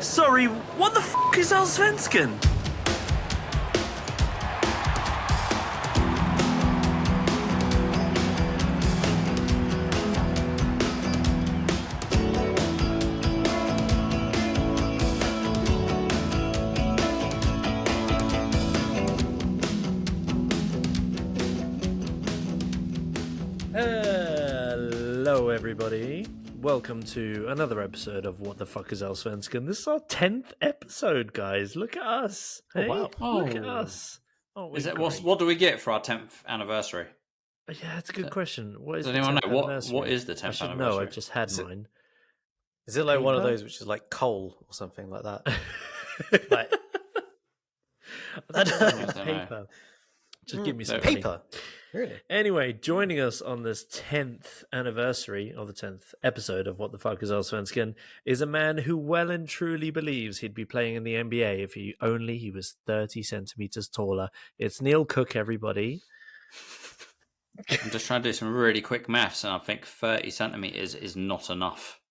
Sorry, what the f*** is Allsvenskan? Hello, everybody. Welcome to another episode of What the Fuck is Allsvenskan. This is our 10th episode, guys. Look at us. Hey? Oh, wow. Look at us. Is it, what do we get for our 10th anniversary? Yeah, that's a good question. What is Does the anyone 10th know? anniversary? What is the 10th I should anniversary? know. I just had mine. Is it like one of Paper? those which is like coal or something like that? Like, I don't know. I don't know. Paper. Just give me some Paper. Really? Anyway, joining us on this 10th anniversary, or the 10th episode of What the Fuck is Allsvenskan, is a man who well and truly believes he'd be playing in the NBA if he was 30 centimeters taller. It's Neil Cook, everybody. I'm just trying to do some really quick maths, and I think 30 centimeters is not enough.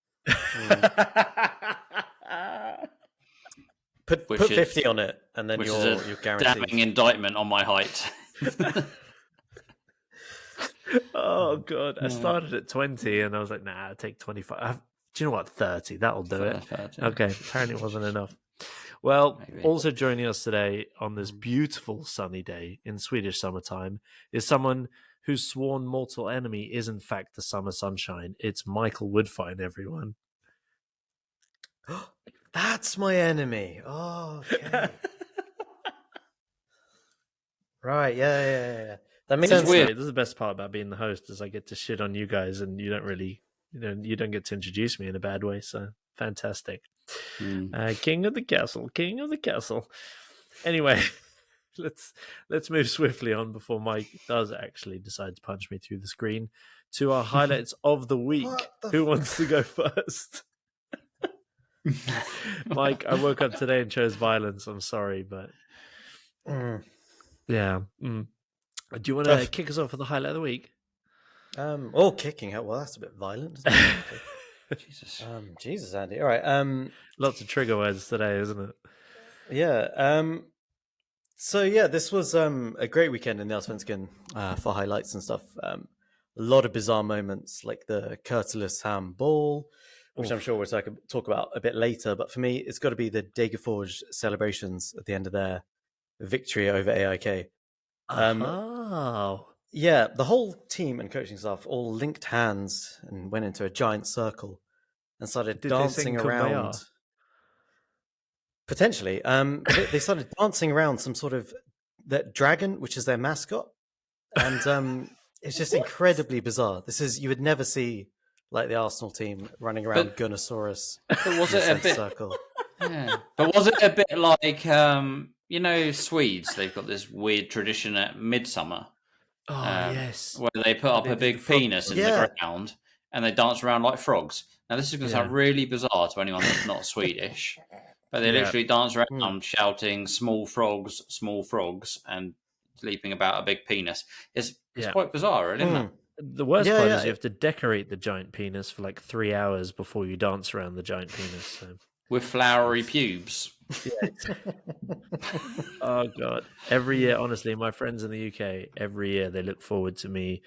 Put Which 50 is- on it, and then Which you're is a guaranteed. damning indictment on my height. Oh, God. I started at 20, and I was like, nah, I'll take 25. Do you know what? 30. That'll do it. 30. Okay, apparently it wasn't enough. Well, Maybe. also joining us today on this beautiful sunny day in Swedish summertime is someone whose sworn mortal enemy is in fact the summer sunshine. It's Michael Woodfine, everyone. That's my enemy. Oh, okay. Right, yeah. That makes It's sense. weird. This is the best part about being the host is I get to shit on you guys and you don't really, you don't get to introduce me in a bad way. So fantastic. King of the castle, king of the castle. Anyway, let's move swiftly on before Mike does actually decide to punch me through the screen to our highlights of the week. Who wants to go first? Mike, I woke up today and chose violence. I'm sorry, but yeah. Do you want to kick us off with the highlight of the week? Kicking out. Well, that's a bit violent, isn't it? Jesus. Jesus, Andy. All right. Lots of trigger words today, isn't it? Yeah. So yeah, this was a great weekend in the Allsvenskan for highlights and stuff. A lot of bizarre moments, like the Kurtulus Ham ball, which I'm sure we'll talk about a bit later. But for me, it's got to be the Degerfors celebrations at the end of their victory over AIK. Yeah, the whole team and coaching staff all linked hands and went into a giant circle and started Did they dancing sing around. Kumbaya? Potentially, they started dancing around some sort of that dragon, which is their mascot, and it's just incredibly bizarre. You would never see like the Arsenal team running around Gunnosaurus. But was it a bit? Circle. Yeah. But was it a bit like Swedes? They've got this weird tradition at midsummer. Oh, yes. Where they put up They a did big the frog penis in dance. the ground and they dance around like frogs. Now, this is going to sound really bizarre to anyone that's not Swedish, but they literally dance around shouting small frogs, and leaping about a big penis. It's quite bizarre, isn't it? The worst part is you have to decorate the giant penis for like 3 hours before you dance around the giant penis. So. With flowery pubes. Oh, God. Every year, honestly, my friends in the UK, every year they look forward to me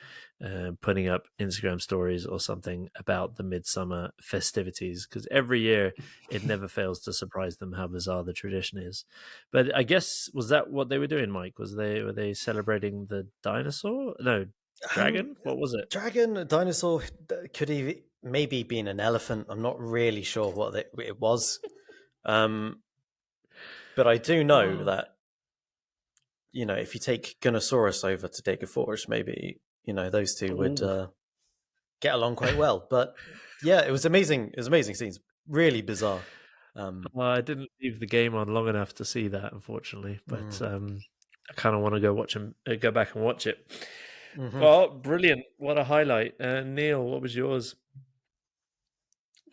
putting up Instagram stories or something about the midsummer festivities because every year it never fails to surprise them how bizarre the tradition is. But I guess, was that what they were doing, Mike? Were they celebrating the dinosaur? No, dragon? What was it? Dragon, a dinosaur, could have maybe been an elephant. I'm not really sure what it was. But I do know that, if you take Gunnosaurus over to Degerfors, maybe, those two would get along quite well. But yeah, it was amazing. It was amazing scenes. Really bizarre. Well, I didn't leave the game on long enough to see that, unfortunately. But I kind of want to go back and watch it. Mm-hmm. Oh, brilliant. What a highlight. Neil, what was yours?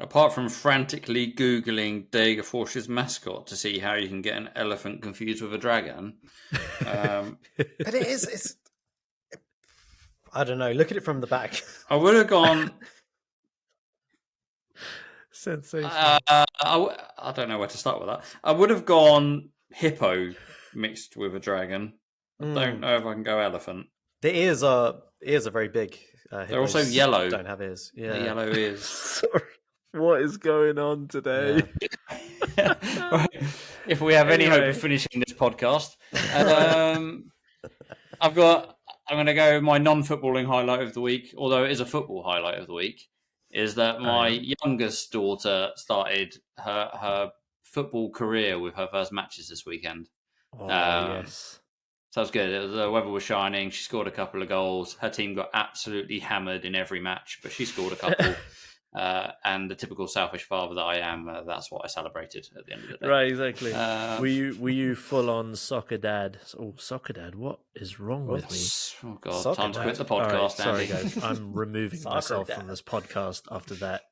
Apart from frantically Googling Degerfors' mascot to see how you can get an elephant confused with a dragon. But it's I don't know. Look at it from the back. I would have gone... Sensational. I don't know where to start with that. I would have gone hippo mixed with a dragon. I don't know if I can go elephant. The ears are very big. They're also yellow. Don't have ears. Yeah, the yellow ears. Sorry. What is going on today? Yeah. If we have any hope of finishing this podcast, I'm going to go my non-footballing highlight of the week, although it is a football highlight of the week, is that my youngest daughter started her football career with her first matches this weekend. Yes. So that was good. The weather was shining. She scored a couple of goals. Her team got absolutely hammered in every match, but she scored a couple. And the typical selfish father that I am, that's what I celebrated at the end of the day. Right, exactly. Were you full on soccer dad? Oh, soccer dad! What is wrong with me? Oh God! Soccer time to dad. quit the podcast. Right, sorry, Andy. guys. I'm removing myself dad. from this podcast after that.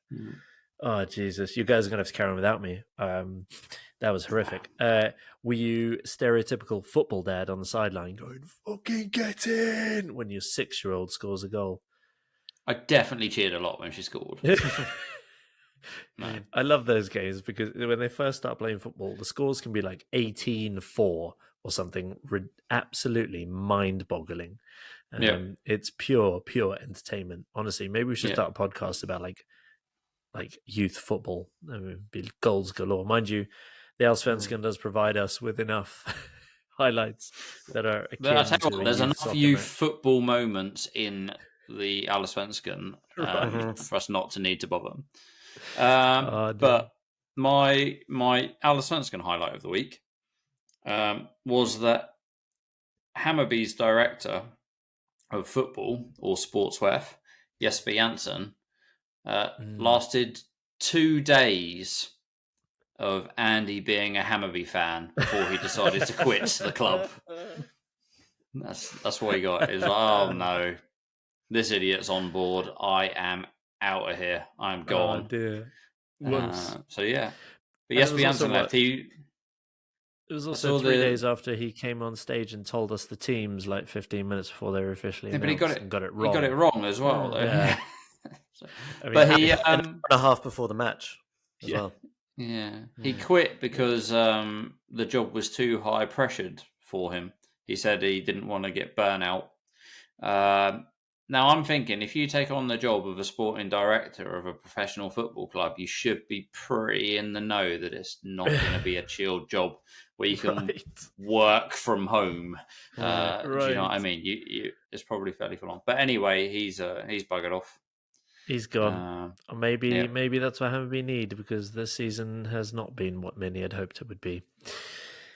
Oh Jesus! You guys are gonna have to carry on without me. That was horrific. Were you stereotypical football dad on the sideline going "fucking get in" when your 6-year-old scores a goal? I definitely cheered a lot when she scored. No. I love those games because when they first start playing football, the scores can be like 18-4 or something absolutely mind-boggling. It's pure entertainment. Honestly, maybe we should start a podcast about like youth football. I mean, be goals galore. Mind you, the Allsvenskan does provide us with enough highlights that are akin to there's enough soccer youth match. football moments in the Allsvenskan for us not to need to bother. But my Allsvenskan highlight of the week was that Hammarby's director of football, or sportschef, Jesper Jansson, lasted 2 days of Andy being a Hammarby fan before he decided to quit the club. That's what he got. He's like, oh no, this idiot's on board. I am out of here. I'm gone. Oh dear. So yeah, but Jesper Jansson left. It was also 3 days after he came on stage and told us the teams like 15 minutes before they were officially announced. But and got it wrong. He got it wrong as well, though. Yeah. But he an hour and a half before the match as well. Yeah, he quit because the job was too high pressured for him. He said he didn't want to get burnout. Now I'm thinking, if you take on the job of a sporting director of a professional football club, you should be pretty in the know that it's not going to be a chilled job where you can work from home. Do you know what I mean? It's probably fairly full on. But anyway, he's buggered off. He's gone. Maybe that's what Hammarby need, because this season has not been what many had hoped it would be.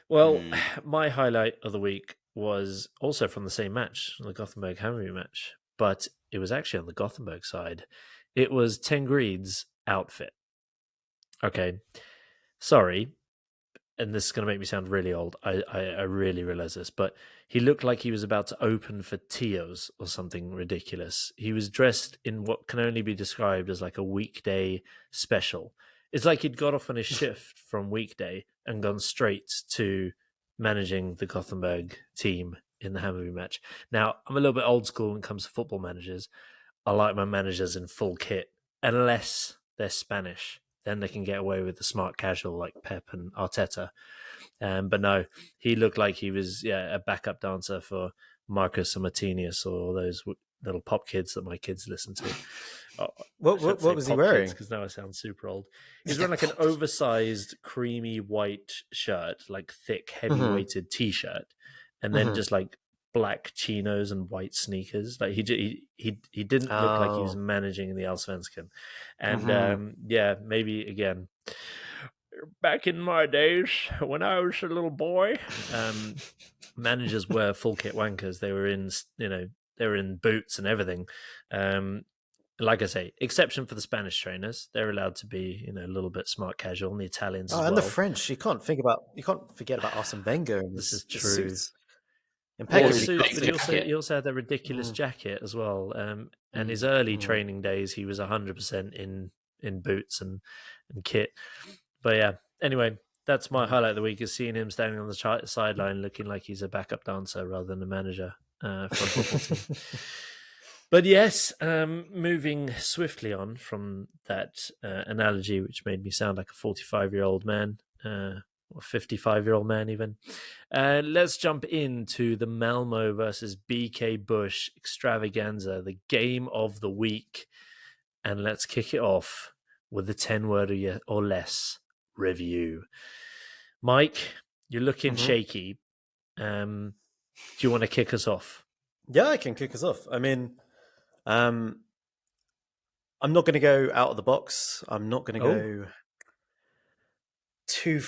Well, my highlight of the week was also from the same match, the Gothenburg-Hammarby match, but it was actually on the Gothenburg side. It was Tengrid's outfit. Okay, sorry, and this is going to make me sound really old. I really realize this, but he looked like he was about to open for Tio's or something ridiculous. He was dressed in what can only be described as like a weekday special. It's like he'd got off on his shift from weekday and gone straight to managing the Gothenburg team in the Hammarby match. Now, I'm a little bit old school when it comes to football managers. I like my managers in full kit, unless they're Spanish. Then they can get away with the smart casual like Pep and Arteta. But no, he looked like he was a backup dancer for Marcus and Martinez, or those little pop kids that my kids listen to. What was he wearing? Because now I sound super old. He's wearing like an oversized creamy white shirt, like thick, heavy-weighted T-shirt, and then just like black chinos and white sneakers. Like he didn't look like he was managing the Allsvenskan. And maybe again, back in my days when I was a little boy, managers were full kit wankers. They were in boots and everything. Like I say, exception for the Spanish trainers. They're allowed to be, a little bit smart casual, and the Italians as well. And the French. You can't forget about Arsene Wenger. And this is true. Impeccably But he also had that ridiculous jacket as well. And his early training days, he was 100% in boots and kit. But yeah, anyway, that's my highlight of the week, is seeing him standing on the sideline looking like he's a backup dancer rather than a manager for a football team. But yes, moving swiftly on from that analogy, which made me sound like a 45-year-old man, or 55-year-old man even. Let's jump into the Malmo versus BK Bush extravaganza, the game of the week. And let's kick it off with the 10-word or less review. Mike, you're looking shaky. Do you want to kick us off? Yeah, I can kick us off. I mean, I'm not going to go out of the box. I'm not going to go too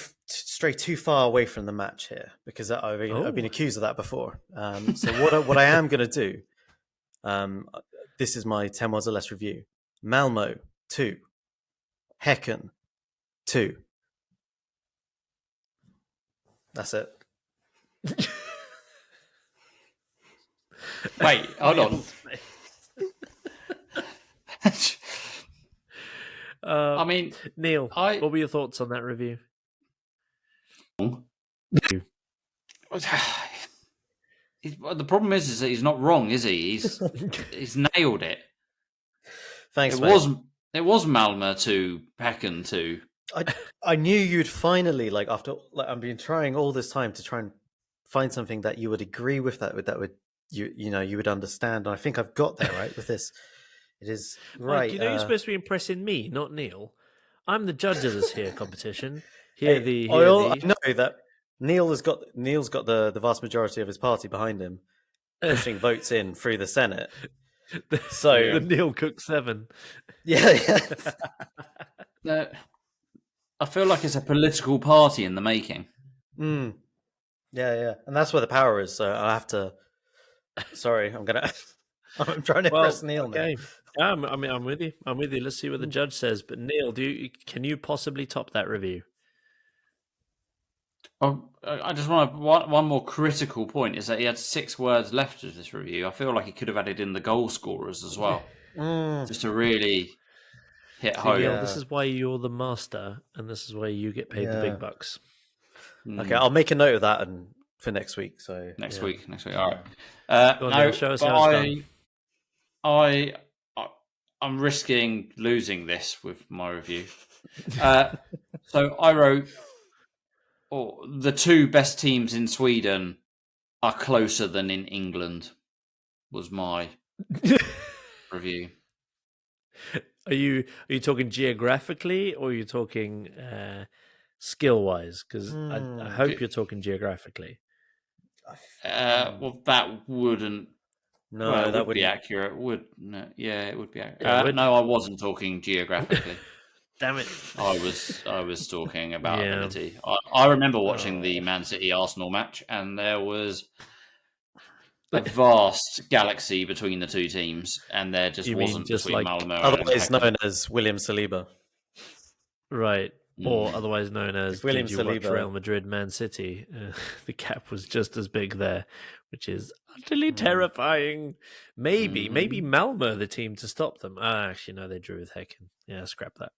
far away from the match here, because I've been accused of that before. So what I am going to do, this is my 10 words or less review. Malmo 2, Häcken 2. That's it. Wait, hold on. I mean, Neil, what were your thoughts on that review? The problem is that he's not wrong, is he? He's nailed it. Thanks. It was Malmo 2, Häcken 2. I knew you'd finally, after I've been trying all this time to try and find something that you would agree with, that would you would understand. And I think I've got there right with this. It is right. Mike, you're supposed to be impressing me, not Neil. I'm the judge of this here competition. I know that Neil's got the vast majority of his party behind him, pushing votes in through the Senate. So the Neil Cook 7. Yeah. No, I feel like it's a political party in the making. Yeah, and that's where the power is. So I have to. Sorry, I'm trying to press Neil now. I'm with you. Let's see what the judge says. But Neil, can you possibly top that review? I just want one more critical point is that he had 6 words left of this review. I feel like he could have added in the goal scorers as well, just to really hit home. Neil, this is why you're the master, and this is why you get paid the big bucks. Okay, I'll make a note of that for next week. So next week. All right. Show us how it's done. I'm risking losing this with my review. So I wrote, the 2 best teams in Sweden are closer than in England, was my review. Are you talking geographically, or are you talking skill-wise? Because I hope you're talking geographically. Well, that wouldn't. No, that would would be accurate. It would be accurate. No, I wasn't talking geographically. Damn it! I was talking about ability. I remember watching the Man City Arsenal match, and there was a vast galaxy between the 2 teams, and there just wasn't between Malmo and otherwise known as William Saliba, right? Or otherwise known as William Saliba. Real Madrid, Man City. The gap was just as big there, which is utterly terrifying. Maybe Malmo the team to stop them. Actually, no, they drew with Häcken. Yeah, scrap that.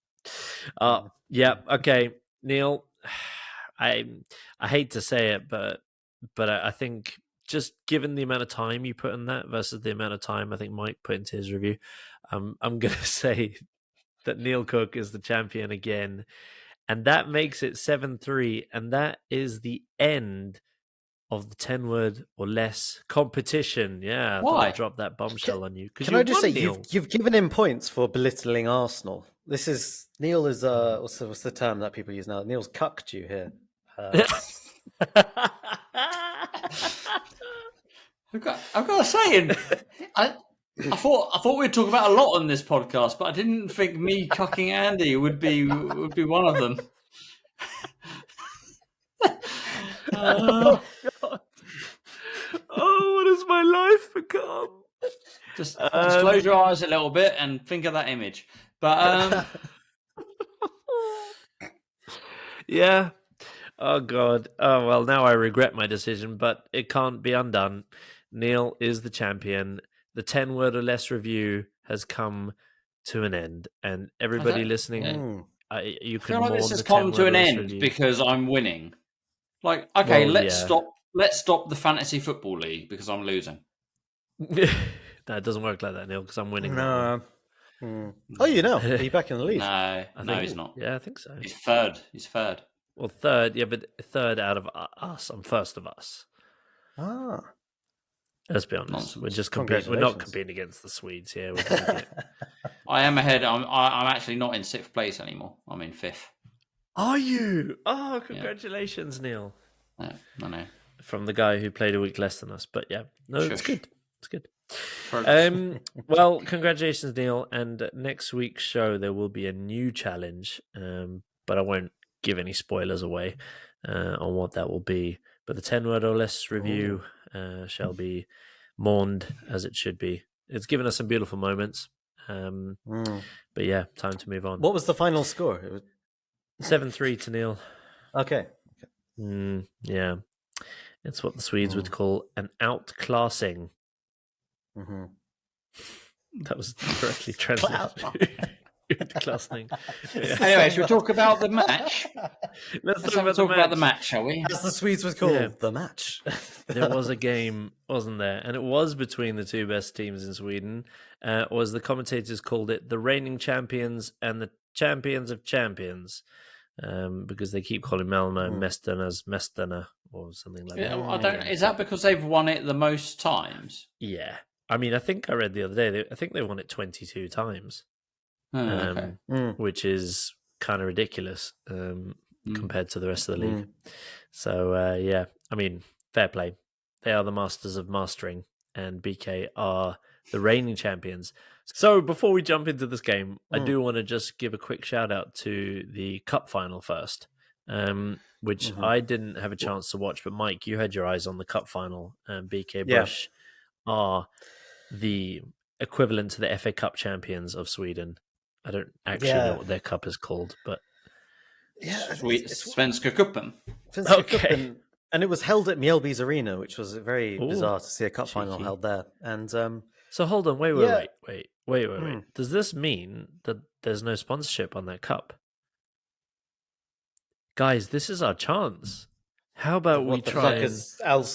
Okay, Neil. I hate to say it, but I think just given the amount of time you put in that versus the amount of time I think Mike put into his review, I'm going to say that Neil Cook is the champion again. And that makes it 7-3. And that is the end of the 10-word or less competition. Yeah, I thought I'd drop that bombshell on you. Can I just say, you've given him points for belittling Arsenal. This is, Neil is, what's the term that people use now? Neil's cucked you here. I've got to say, I thought we'd talk about a lot on this podcast, but I didn't think me cucking Andy would be one of them. Oh, God. What has my life become? Just close your eyes a little bit and think of that image. But yeah. Oh, God. Oh, well, now I regret my decision, but it can't be undone. Neil is the champion. The 10-word or less review has come to an end. And everybody listening, you can feel like this has come to an end because I'm winning. Like, okay, let's stop the fantasy football league because I'm losing. No, it doesn't work like that, Neil, because I'm winning. No. Oh, you know, are you back in the lead? No, he's not. Yeah, I think so. He's third. Well, third, yeah, but third out of us. I'm first of us. Ah. Let's be honest. Nonsense. We're just comparing. We're not competing against the Swedes here. I am ahead. I'm actually not in 6th place anymore. I'm in 5th. Are you? Oh, congratulations, Neil. No, no. From the guy who played a week less than us. But yeah, no, it's good. It's good. Well, congratulations, Neil. And next week's show, there will be a new challenge, but I won't give any spoilers away on what that will be. But the 10-word or less review shall be mourned as it should be. It's given us some beautiful moments. But yeah, time to move on. What was the final score? It was 7-3 to Neil. Okay. Yeah. It's what the Swedes would call an outclassing. Mm-hmm. That was correctly translated. Outclassing. Yeah. Anyway, should we talk about the match? Let's talk about the match, shall we? As the Swedes would call the match. There was a game, wasn't there? And it was between the two best teams in Sweden. Or as the commentators called it, the reigning champions and the champions of champions. Because they keep calling Malmö Mästarnas Mästarna or something like that. I don't. Is that because they've won it the most times? Yeah. I mean, I think I read the other day, I think they won it 22 times. Which is kind of ridiculous compared to the rest of the league. So, yeah, I mean, fair play. They are the masters of mastering, and BK are the reigning champions. So before we jump into this game, I do want to just give a quick shout out to the cup final first, which I didn't have a chance to watch. But Mike, you had your eyes on the cup final. BK Bush are the equivalent to the FA Cup champions of Sweden. I don't actually know what their cup is called, but Svenska Cupen. Okay. And it was held at Mjällby's arena, which was very bizarre to see a cup final held there. And so hold on, wait. Does this mean that there's no sponsorship on that cup? Guys, this is our chance. How about we try and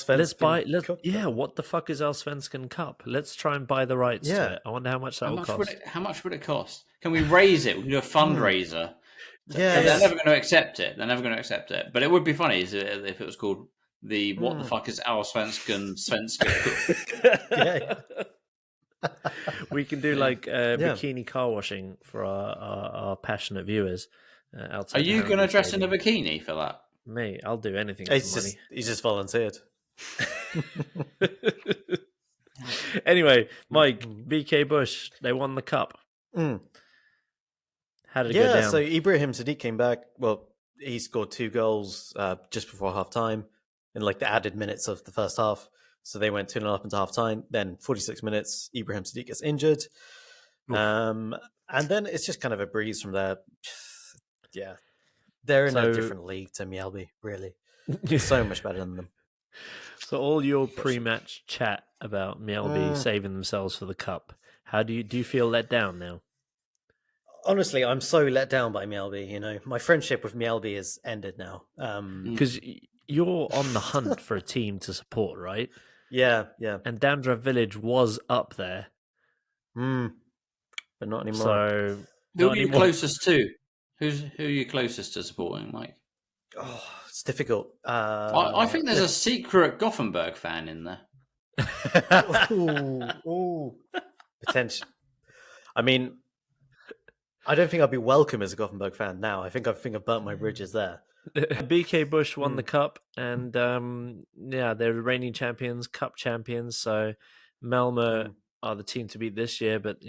let's buy? What the fuck is Allsvenskan Cup? Let's try and buy the rights to it. I wonder how much that will cost. How much would it cost? Can we raise it? We can do a fundraiser. Yeah, they're never going to accept it. But it would be funny if it was called the "What the fuck is Allsvenskan Svenska Cup?" We can do like bikini car washing for our passionate viewers. Are you going to dress in a bikini for that? Mate, I'll do anything for money. He's just volunteered. Anyway, Mike, BK Bush, they won the cup. How did it go down? So Ibrahim Sadiq came back. Well, he scored 2 goals just before half-time in like the added minutes of the first half. So they went 2-0 up into half-time. Then 46 minutes, Ibrahim Sadiq gets injured. And then it's just kind of a breeze from there. Yeah. They're in a different league to Mjällby, really. So much better than them. So all your pre-match chat about Mjällby saving themselves for the cup, how do you feel let down now? Honestly, I'm so let down by Mjällby. You know, my friendship with Mjällby is ended now. Because you're on the hunt for a team to support, right? Yeah. And Dandra Village was up there. But not anymore. So who are you closest to? Who are you closest to supporting, Mike? Oh, it's difficult. I think there's a secret Gothenburg fan in there. Potential. I mean, I don't think I'd be welcome as a Gothenburg fan now. I think I've burnt my bridges there. BK Bush won the cup, and they're the reigning champions, cup champions. So Malmö are the team to beat this year, but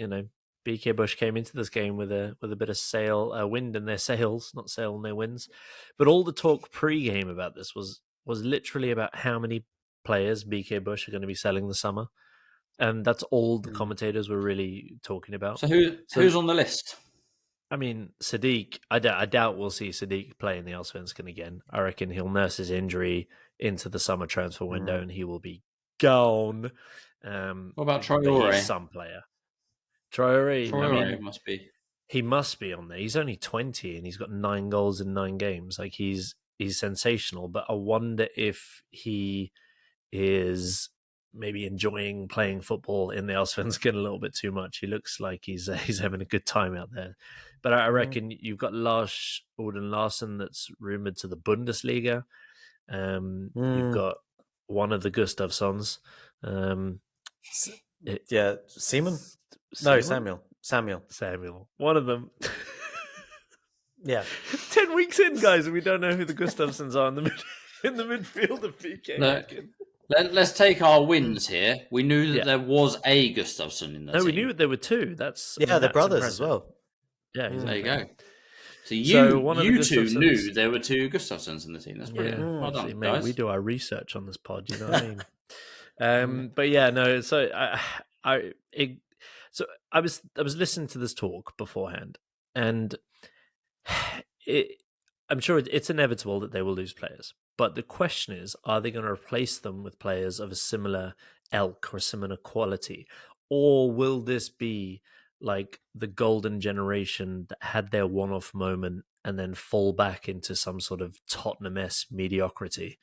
BK Bush came into this game with a bit of wind in their sails, not sail in their winds. But all the talk pre-game about this was literally about how many players BK Bush are going to be selling this summer, and that's all the commentators were really talking about. So who's on the list? I mean, Sadiq. I doubt we'll see Sadiq play in the Allsvenskan again. I reckon he'll nurse his injury into the summer transfer window, and he will be gone. What about Traore? Some player. Traore, I mean, must be. He must be on there. He's only 20 and he's got 9 goals in 9 games. Like he's sensational. But I wonder if he is maybe enjoying playing football in the Allsvenskan a little bit too much. He looks like he's having a good time out there. But I reckon you've got Lars Orden Larsen that's rumored to the Bundesliga. You've got one of the Gustafssons. Seaman? No, Samuel. One of them. Yeah. 10 weeks in, guys, and we don't know who the Gustafssons are in the midfield of PK. No. Let's take our wins here. We knew that there was a Gustafsson in the team. No, we knew there were two. That's they're brothers as well. Yeah, exactly. There you go. So you two knew there were two Gustafssons in the team. That's brilliant. Well done, mate, guys. we do our research on this pod. You know what I mean? But yeah, no. So I was listening to this talk beforehand, and I'm sure it's inevitable that they will lose players. But the question is, are they going to replace them with players of a similar ilk or similar quality? Or will this be like the golden generation that had their one-off moment and then fall back into some sort of Tottenham-esque mediocrity?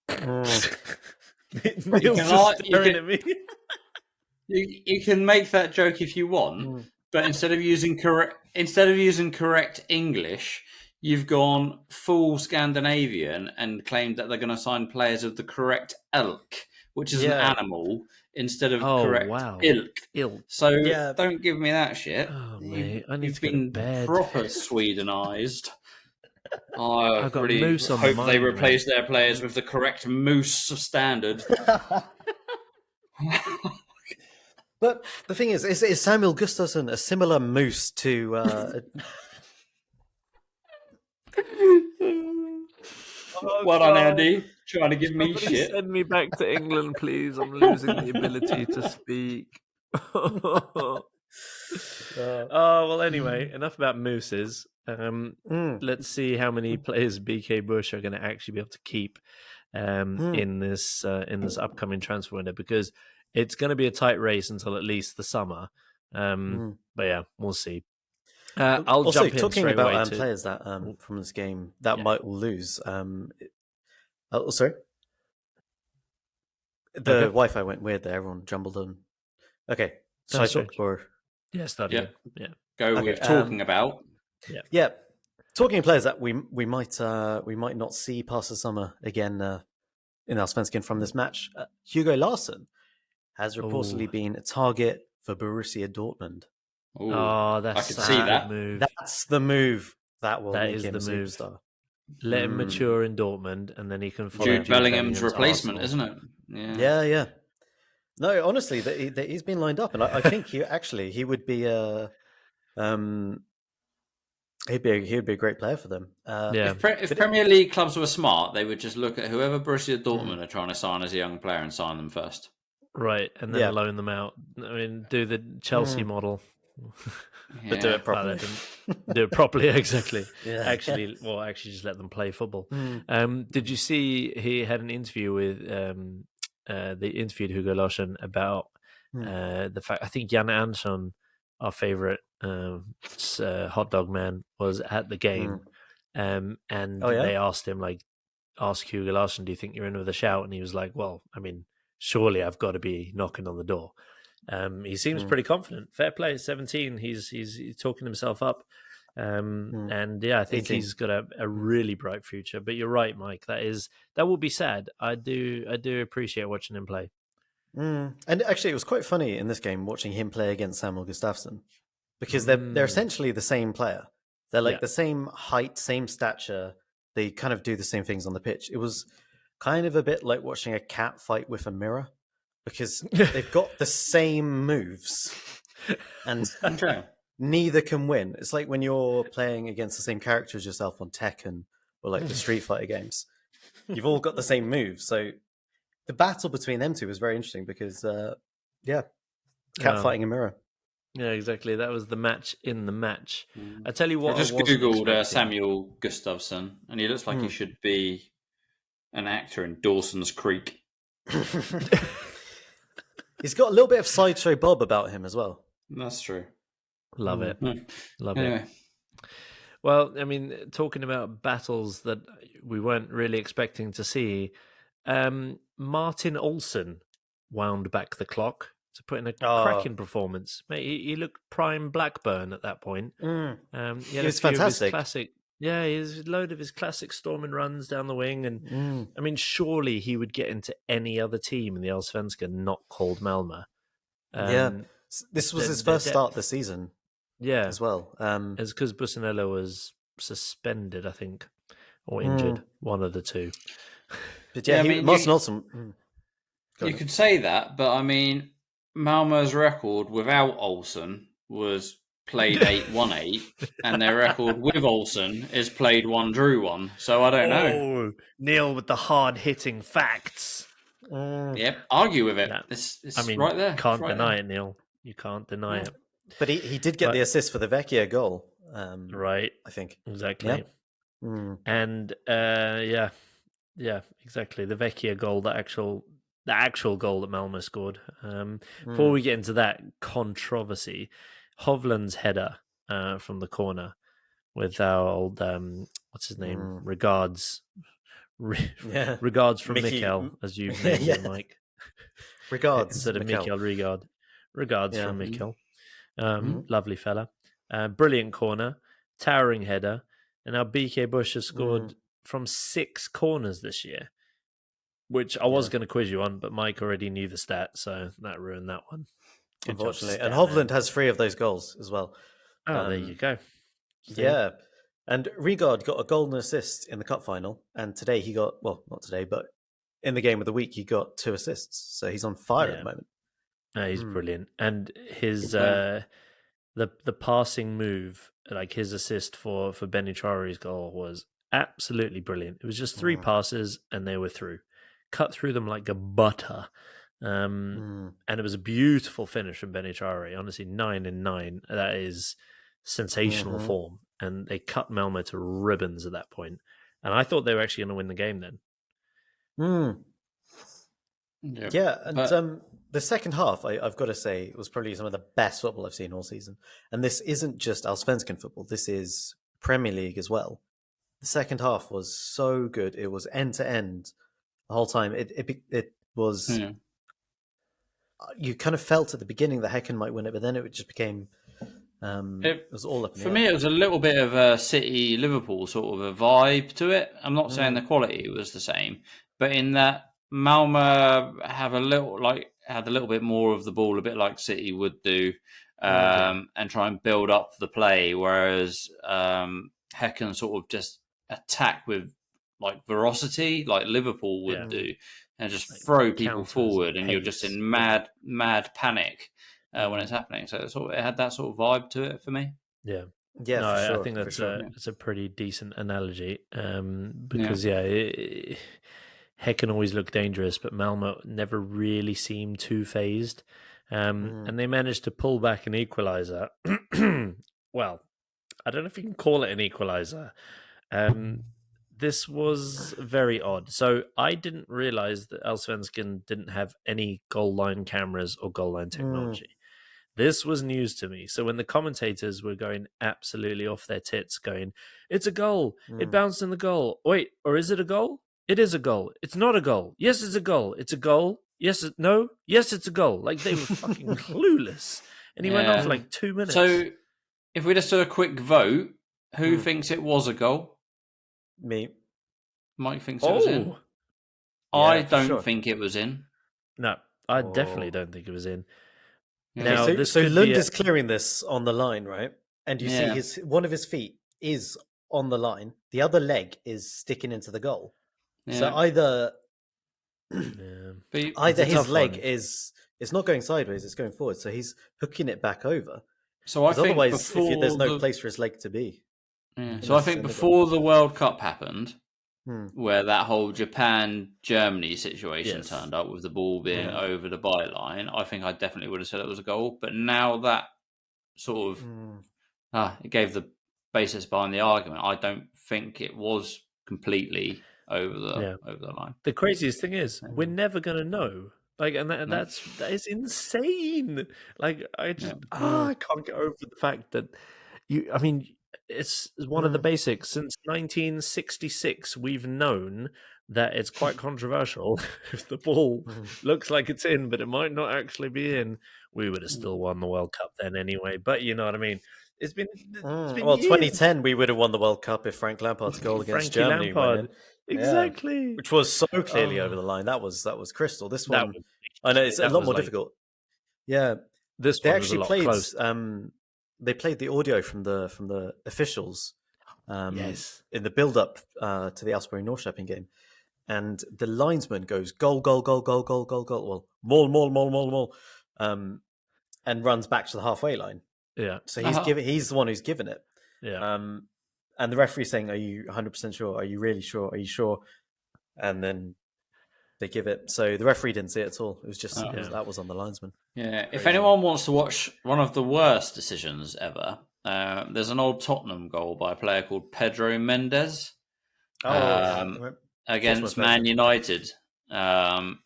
You can make that joke if you want, but instead of using correct English, you've gone full Scandinavian and claimed that they're going to sign players of the correct ilk, which is an animal, instead of correct ilk. So don't give me that shit. Oh, mate, I need You've to get been to bed. proper Swedenized. I got really Moose on hope the they mind, replace their players with the correct Moose standard. But the thing is Samuel Gustafsson a similar moose to... Well on Andy, trying to give me shit. Send me back to England, please. I'm losing the ability to speak. Well, anyway, enough about mooses. Let's see how many players BK Bush are going to actually be able to keep in this upcoming transfer window, because it's going to be a tight race until at least the summer. But yeah, we'll see. I'll also jump in talking straight about away to players that from this game that might lose. Sorry, the Wi-Fi went weird there. Everyone jumbled on. Okay, so I talk or start again. Yeah, go with talking about. Yeah, talking of players that we might not see past the summer again in Allsvenskan from this match. Hugo Larsson has reportedly been a target for Borussia Dortmund. Ooh, that's I can see that move. That's the move that will make him a move. superstar. Let him mature in Dortmund, and then he can follow Jude Bellingham's replacement, Arsenal. isn't it? Yeah. No, honestly, he's been lined up, and I think he would be he'd be a great player for them. If Premier League clubs were smart, they would just look at whoever Borussia Dortmund are trying to sign as a young player and sign them first. Right, and then loan them out. I mean, do the Chelsea model. But do it properly. Do it properly, exactly. Actually, just let them play football. Did you see he had an interview with they interviewed Hugo Larsson about the fact, I think Jan Andersson, our favourite hot dog man, was at the game, and they asked him, ask Hugo Larsson, do you think you're in with a shout? And he was like, well, I mean, surely I've got to be knocking on the door. He seems pretty confident. Fair play, 17. He's talking himself up, and I think 18. he's got a really bright future. But you're right, Mike. That will be sad. I do appreciate watching him play. And actually, it was quite funny in this game watching him play against Samuel Gustafsson, because they're essentially the same player. They're like the same height, same stature. They kind of do the same things on the pitch. It was kind of a bit like watching a cat fight with a mirror, because they've got the same moves and neither can win. It's like when you're playing against the same character as yourself on Tekken or like the Street Fighter games. You've all got the same moves. So the battle between them two was very interesting because, cat fighting a mirror. Yeah, exactly. That was the match in the match. I tell you what, I just Googled Samuel Gustafsson, and he looks like he should be an actor in Dawson's Creek. He's got a little bit of Sideshow Bob about him as well. That's true. Love it. Love it. Well, I mean, talking about battles that we weren't really expecting to see, Martin Olsen wound back the clock to put in a cracking performance. Mate, he looked prime Blackburn at that point. He was fantastic. He has a load of his classic storming runs down the wing. And I mean, surely he would get into any other team in the Allsvenskan not called Malmö. This was his first start this season. Yeah. As well. It's because Bussanello was suspended, I think, or injured. One of the two. But Martin Olsen. You could say that, but I mean, Malmö's record without Olsen was played 8-1-8, and their record with Olsen is played 1 drew 1. So I don't know. Neil with the hard-hitting facts. Yep, argue with it. No. It's right there. Can't deny it, Neil. You can't deny it. But he did get the assist for the Vecchia goal. Right. I think. Exactly. Yeah. And exactly. The Vecchia goal, the actual goal that Malmö scored. Before we get into that controversy, Hovland's header from the corner with our old, what's his name? Regards. Regards from Mikkel, as you've named him, Mike. Regards. Instead of Mikkel, Regards from Mikkel. Lovely fella. Brilliant corner. Towering header. And now BK Bush has scored from 6 corners this year, which I was going to quiz you on, but Mike already knew the stat, so that ruined that one. Good unfortunately. And Hovland has 3 of those goals as well. There you go. Yeah. And Rigard got a goal and assist in the cup final. And today he got, well, not today, but in the game of the week, he got 2 assists. So he's on fire at the moment. He's brilliant. And his the passing move, like his assist for Benny Traore's goal was absolutely brilliant. It was just 3 passes and they were through. Cut through them like a butter. And it was a beautiful finish from Benny Traore. Honestly, 9 in 9. That is sensational form. And they cut Malmö to ribbons at that point. And I thought they were actually going to win the game then. Yeah, and the second half, I've got to say, was probably some of the best football I've seen all season. And this isn't just Allsvenskan football. This is Premier League as well. The second half was so good. It was end to end the whole time. It was... You kind of felt at the beginning that Häcken might win it, but then it just became... it was all up in the air. For me, it was a little bit of a City-Liverpool sort of a vibe to it. I'm not saying the quality was the same, but in that Malmö had a little bit more of the ball, a bit like City would do, and try and build up the play, whereas Häcken sort of just attack with like ferocity, like Liverpool would do, and just throw people forward, and you're just in mad panic when it's happening. So it had that sort of vibe to it for me. Yeah. Yeah, no, for sure, I think that's it's a pretty decent analogy because Häcken always looked dangerous, but Malmö never really seemed too phased, and they managed to pull back an equaliser. Well, I don't know if you can call it an equaliser. This was very odd. So I didn't realise that Allsvenskan didn't have any goal line cameras or goal line technology. This was news to me. So when the commentators were going absolutely off their tits, going, "It's a goal. It bounced in the goal. Wait, or is it a goal? It is a goal. It's not a goal. Yes, it's a goal. It's a goal. Yes, no. Yes, it's a goal." Like they were fucking clueless. And he went on for like 2 minutes. So if we just do a quick vote, who thinks it was a goal? Me. Mike thinks it was in. Yeah, I don't think it was in. No, I definitely don't think it was in. Now, so Lund is clearing this on the line, right? And you see one of his feet is on the line. The other leg is sticking into the goal. Yeah. So either his leg is it's not going sideways, it's going forward. So he's hooking it back over. So I think otherwise, there's no place for his leg to be. Yeah. So I think before the World Cup happened, where that whole Japan-Germany situation turned up with the ball being over the byline, I think I definitely would have said it was a goal. But now that sort of it gave the basis behind the argument, I don't think it was completely over the line. The craziest thing is, we're never going to know. Like, and that is insane. Like, I can't get over the fact that It's one of the basics. Since 1966, we've known that it's quite controversial. If the ball looks like it's in, but it might not actually be in, we would have still won the World Cup then anyway. But you know what I mean? It's been well, years. 2010, we would have won the World Cup if Frank Lampard's goal against Frankie Germany went in. Exactly. Yeah. Which was so clearly over the line. That was crystal. This one, I know it's a that lot was more like- difficult. Yeah, This they one was a actually lot played. closer. They played the audio from the officials Yes. in the build-up to the Allsvenskan Norrköping game, and the linesman goes goal, goal, goal, goal, goal, goal, goal. Well, maul, and runs back to the halfway line. Yeah. So he's the one who's given it. Yeah. And the referee's saying, "Are you 100% sure? Are you really sure? Are you sure?" And then they give it. So the referee didn't see it at all. It was just that was on the linesman. Yeah. If anyone wants to watch one of the worst decisions ever, there's an old Tottenham goal by a player called Pedro Mendes against Man United.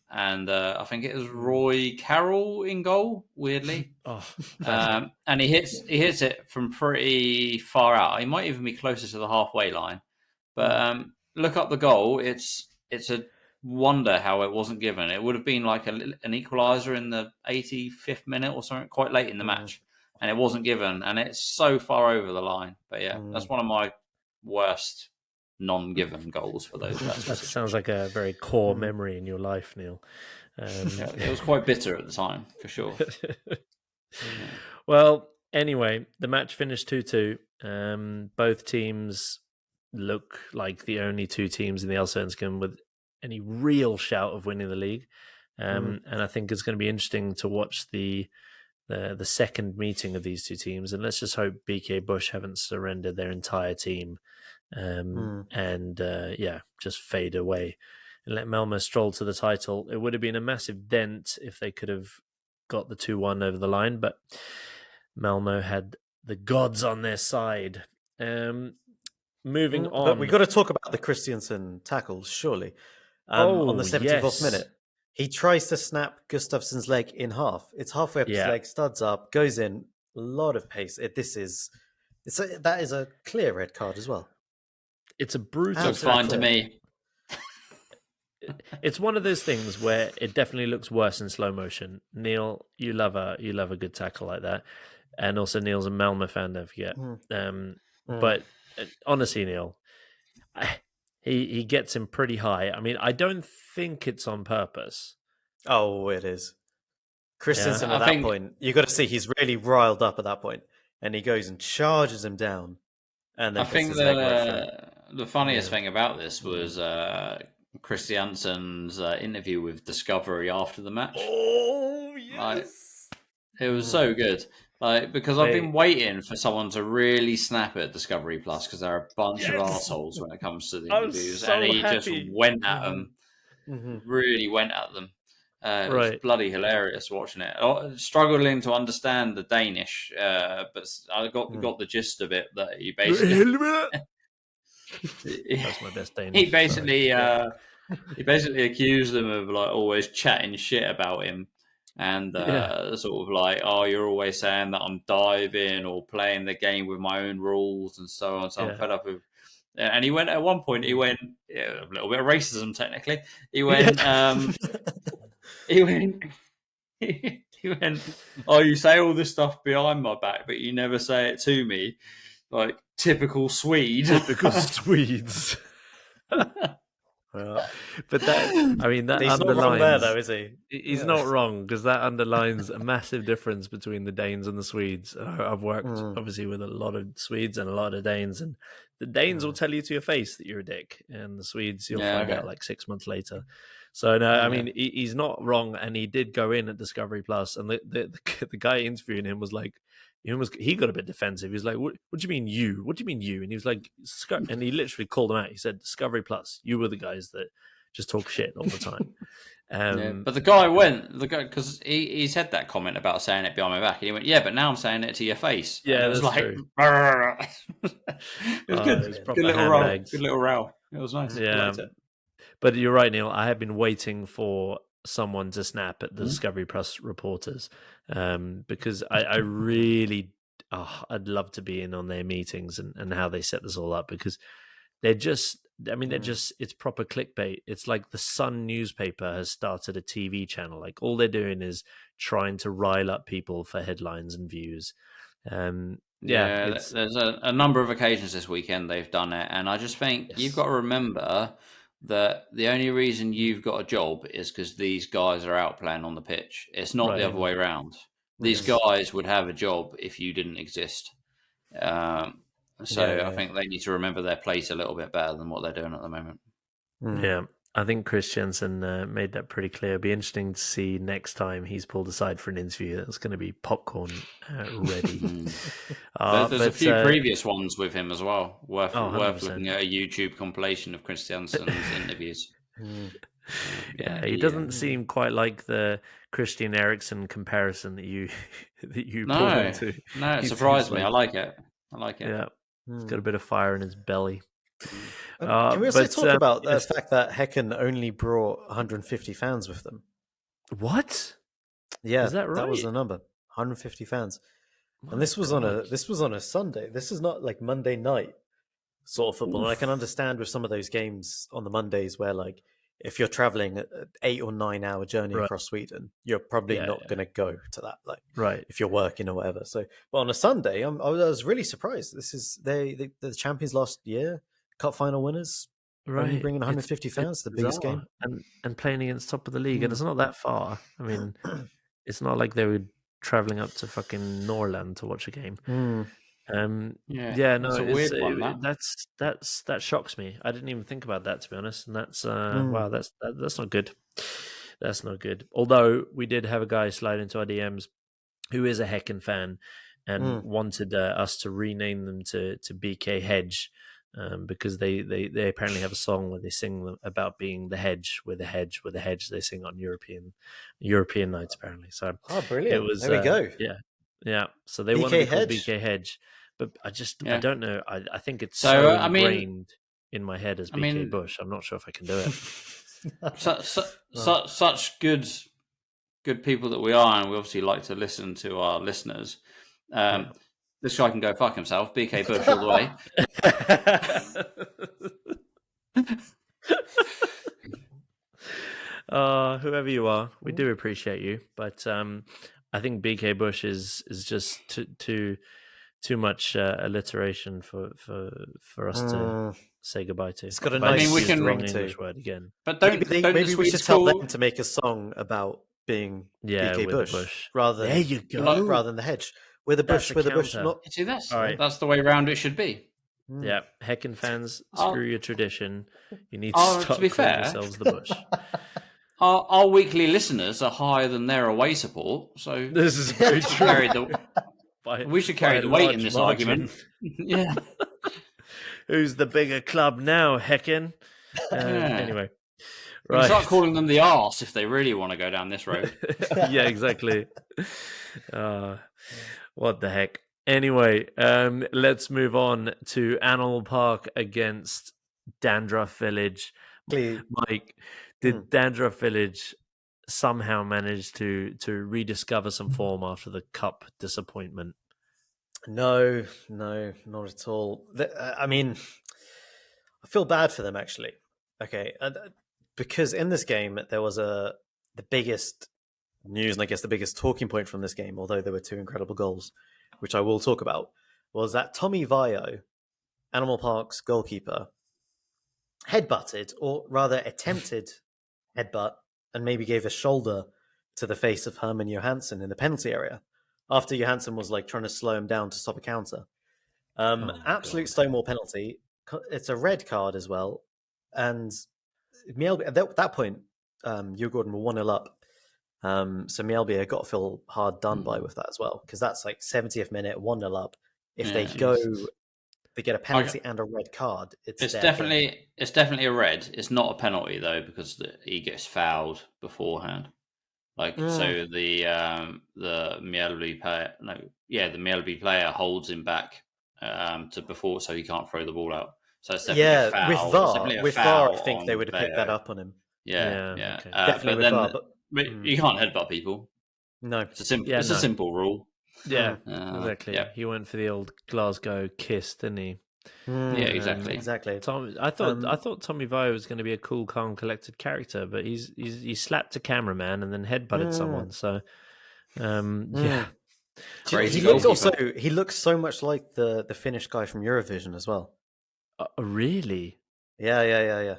And I think it was Roy Carroll in goal, weirdly. And he hits it from pretty far out. He might even be closer to the halfway line. But look up the goal. It's a wonder how it wasn't given. It would have been like an equaliser in the 85th minute or something, quite late in the match. And it wasn't given. And it's so far over the line. But yeah, that's one of my worst non-given goals for those. That sounds like a very core memory in your life, Neil. It was quite bitter at the time, for sure. Well, anyway, the match finished 2-2. Both teams look like the only two teams in the Allsvenskan with any real shout of winning the league. And I think it's going to be interesting to watch the second meeting of these two teams. And let's just hope BK Bush haven't surrendered their entire team. And just fade away and let Malmö stroll to the title. It would have been a massive dent if they could have got the 2-1 over the line, but Malmö had the gods on their side. Moving on. But we got to talk about the Christiansen tackles, surely. On the 74th minute, he tries to snap Gustafsson's leg in half. It's halfway up his leg, studs up, goes in, a lot of pace. That is a clear red card as well. It's a brutal. Looks fine to me. It's one of those things where it definitely looks worse in slow motion. Neil, you love a good tackle like that, and also Neil's a Malmö fan. Don't forget. But honestly, Neil, he gets him pretty high. I mean, I don't think it's on purpose. Oh, it is. Christensen at that point, you got to see he's really riled up at that point, and he goes and charges him down. And then I think the funniest thing about this was Christiansen's interview with Discovery after the match. Oh, yes. It was so good. Because I've been waiting for someone to really snap at Discovery Plus because they're a bunch of assholes when it comes to the interviews. And he just went at them, really went at them. It was bloody hilarious watching it. Struggling to understand the Danish, but I got the gist of it that he basically... That's my best Danish. He basically accused them of always chatting shit about him. And sort of oh, you're always saying that I'm diving or playing the game with my own rules and so on. So I'm fed up with... And he went, at one point, a little bit of racism, technically. He went... He went, oh, you say all this stuff behind my back, but you never say it to me. Like, typical Swede. Typical Swedes. But that, I mean, that he's underlines... not wrong there, though, is he? He's not wrong, because that underlines a massive difference between the Danes and the Swedes. I've worked, obviously, with a lot of Swedes and a lot of Danes, and the Danes will tell you to your face that you're a dick, and the Swedes, you'll find out 6 months later. So, no, I mean, he's not wrong, and he did go in at Discovery Plus, and the guy interviewing him was like, he got a bit defensive. He was like, what do you mean you? What do you mean you? And he was like, and he literally called him out. He said, Discovery Plus, you were the guys that just talk shit all the time. But the guy, because he said that comment about saying it behind my back. And he went, yeah, but now I'm saying it to your face. Yeah, it was true. It was good. It was good little row. Good little row. It was nice. Yeah. But you're right, Neil. I have been waiting for someone to snap at the Discovery Plus reporters because I really I'd love to be in on their meetings and how they set this all up, because they're just, it's proper clickbait. It's like the Sun newspaper has started a TV channel. Like, all they're doing is trying to rile up people for headlines and views. There's a number of occasions this weekend they've done it, and I just think you've got to remember that the only reason you've got a job is because these guys are out playing on the pitch. It's not the other way around. These guys would have a job if you didn't exist. I think they need to remember their place a little bit better than what they're doing at the moment. Yeah, I think Christiansen made that pretty clear. It'll be interesting to see next time he's pulled aside for an interview. That's going to be popcorn ready. There's a few previous ones with him as well. Worth looking at a YouTube compilation of Christiansen's interviews. He doesn't seem quite like the Christian Eriksen comparison that you pulled into. No, it surprised me. I like it. Yeah, he's got a bit of fire in his belly. Can we also talk about the fact that Häcken only brought 150 fans with them? What? Yeah, is that right? That was the number. 150 fans, and this was on a Sunday. This is not like Monday night sort of football. And I can understand with some of those games on the Mondays where, like, if you're traveling an 8 or 9 hour journey across Sweden, you're probably not going to go to that, like, if you're working or whatever. So, but on a Sunday, I was really surprised. This is the champions last year, cup final winners, only bringing 150 fans, the biggest game, and playing against top of the league, and it's not that far. I mean, it's not like they were traveling up to fucking Norrland to watch a game. It's a weird one, that shocks me. I didn't even think about that, to be honest. And that's wow, that's not good. That's not good. Although we did have a guy slide into our DMs who is a Häcken fan and wanted us to rename them to BK Hedge, because they apparently have a song where they sing about being the hedge. We're the hedge. We're the hedge. They sing on European nights, apparently. So brilliant! It was, there we go. Yeah. So they want to be called BK Hedge. But I don't know. I think it's so ingrained in my head as BK Bush. I'm not sure if I can do it. Such good people that we are, and we obviously like to listen to our listeners. This guy can go fuck himself. BK Bush all the way. Whoever you are, we do appreciate you. But I think BK Bush is just too much alliteration for us to say goodbye to. It's got a nice English word again. But maybe we should tell them to make a song about being BK Bush rather than the hedge. We're the bush. We're the bush. See, that's the way around it should be. Yeah, Häcken fans, screw your tradition. You need to start calling yourselves the bush. Our weekly listeners are higher than their away support, so this is very true. We should carry the weight in this argument. Yeah. Who's the bigger club now, Häcken? Anyway. Right. Start calling them the arse if they really want to go down this road. Yeah, exactly. What the heck? Anyway, let's move on to Animal Park against Dandruff Village. Mike, did Dandruff Village somehow manage to rediscover some form after the cup disappointment? No, not at all. I mean, I feel bad for them, actually. Okay, because in this game there was the biggest news, and I guess the biggest talking point from this game, although there were 2 incredible goals, which I will talk about, was that Tommy Vio, Animal Park's goalkeeper, headbutted, or rather attempted headbutt, and maybe gave a shoulder to the face of Herman Johansson in the penalty area after Johansson was like trying to slow him down to stop a counter. Absolute Stonewall penalty. It's a red card as well. And Mjällby, at that point, Djurgården were 1-0 up. So Mjällby got to feel hard done by with that as well, because that's like 70th minute, 1-0 up. If they get a penalty and a red card. It's definitely a red. It's not a penalty though, because he gets fouled beforehand. So the Mjällby player, the Mjällby player holds him back to before, so he can't throw the ball out. So it's definitely a foul. With VAR, I think they would have picked that up on him. Yeah. Definitely with VAR, but you can't headbutt people. No, it's a simple rule. Yeah, exactly. Yeah. He went for the old Glasgow kiss, didn't he? Yeah, exactly. Exactly. I thought Tommy Vieira was going to be a cool, calm, collected character, but he slapped a cameraman and then headbutted someone. So, yeah, Crazy. He looks so much like the Finnish guy from Eurovision as well. Really? Yeah.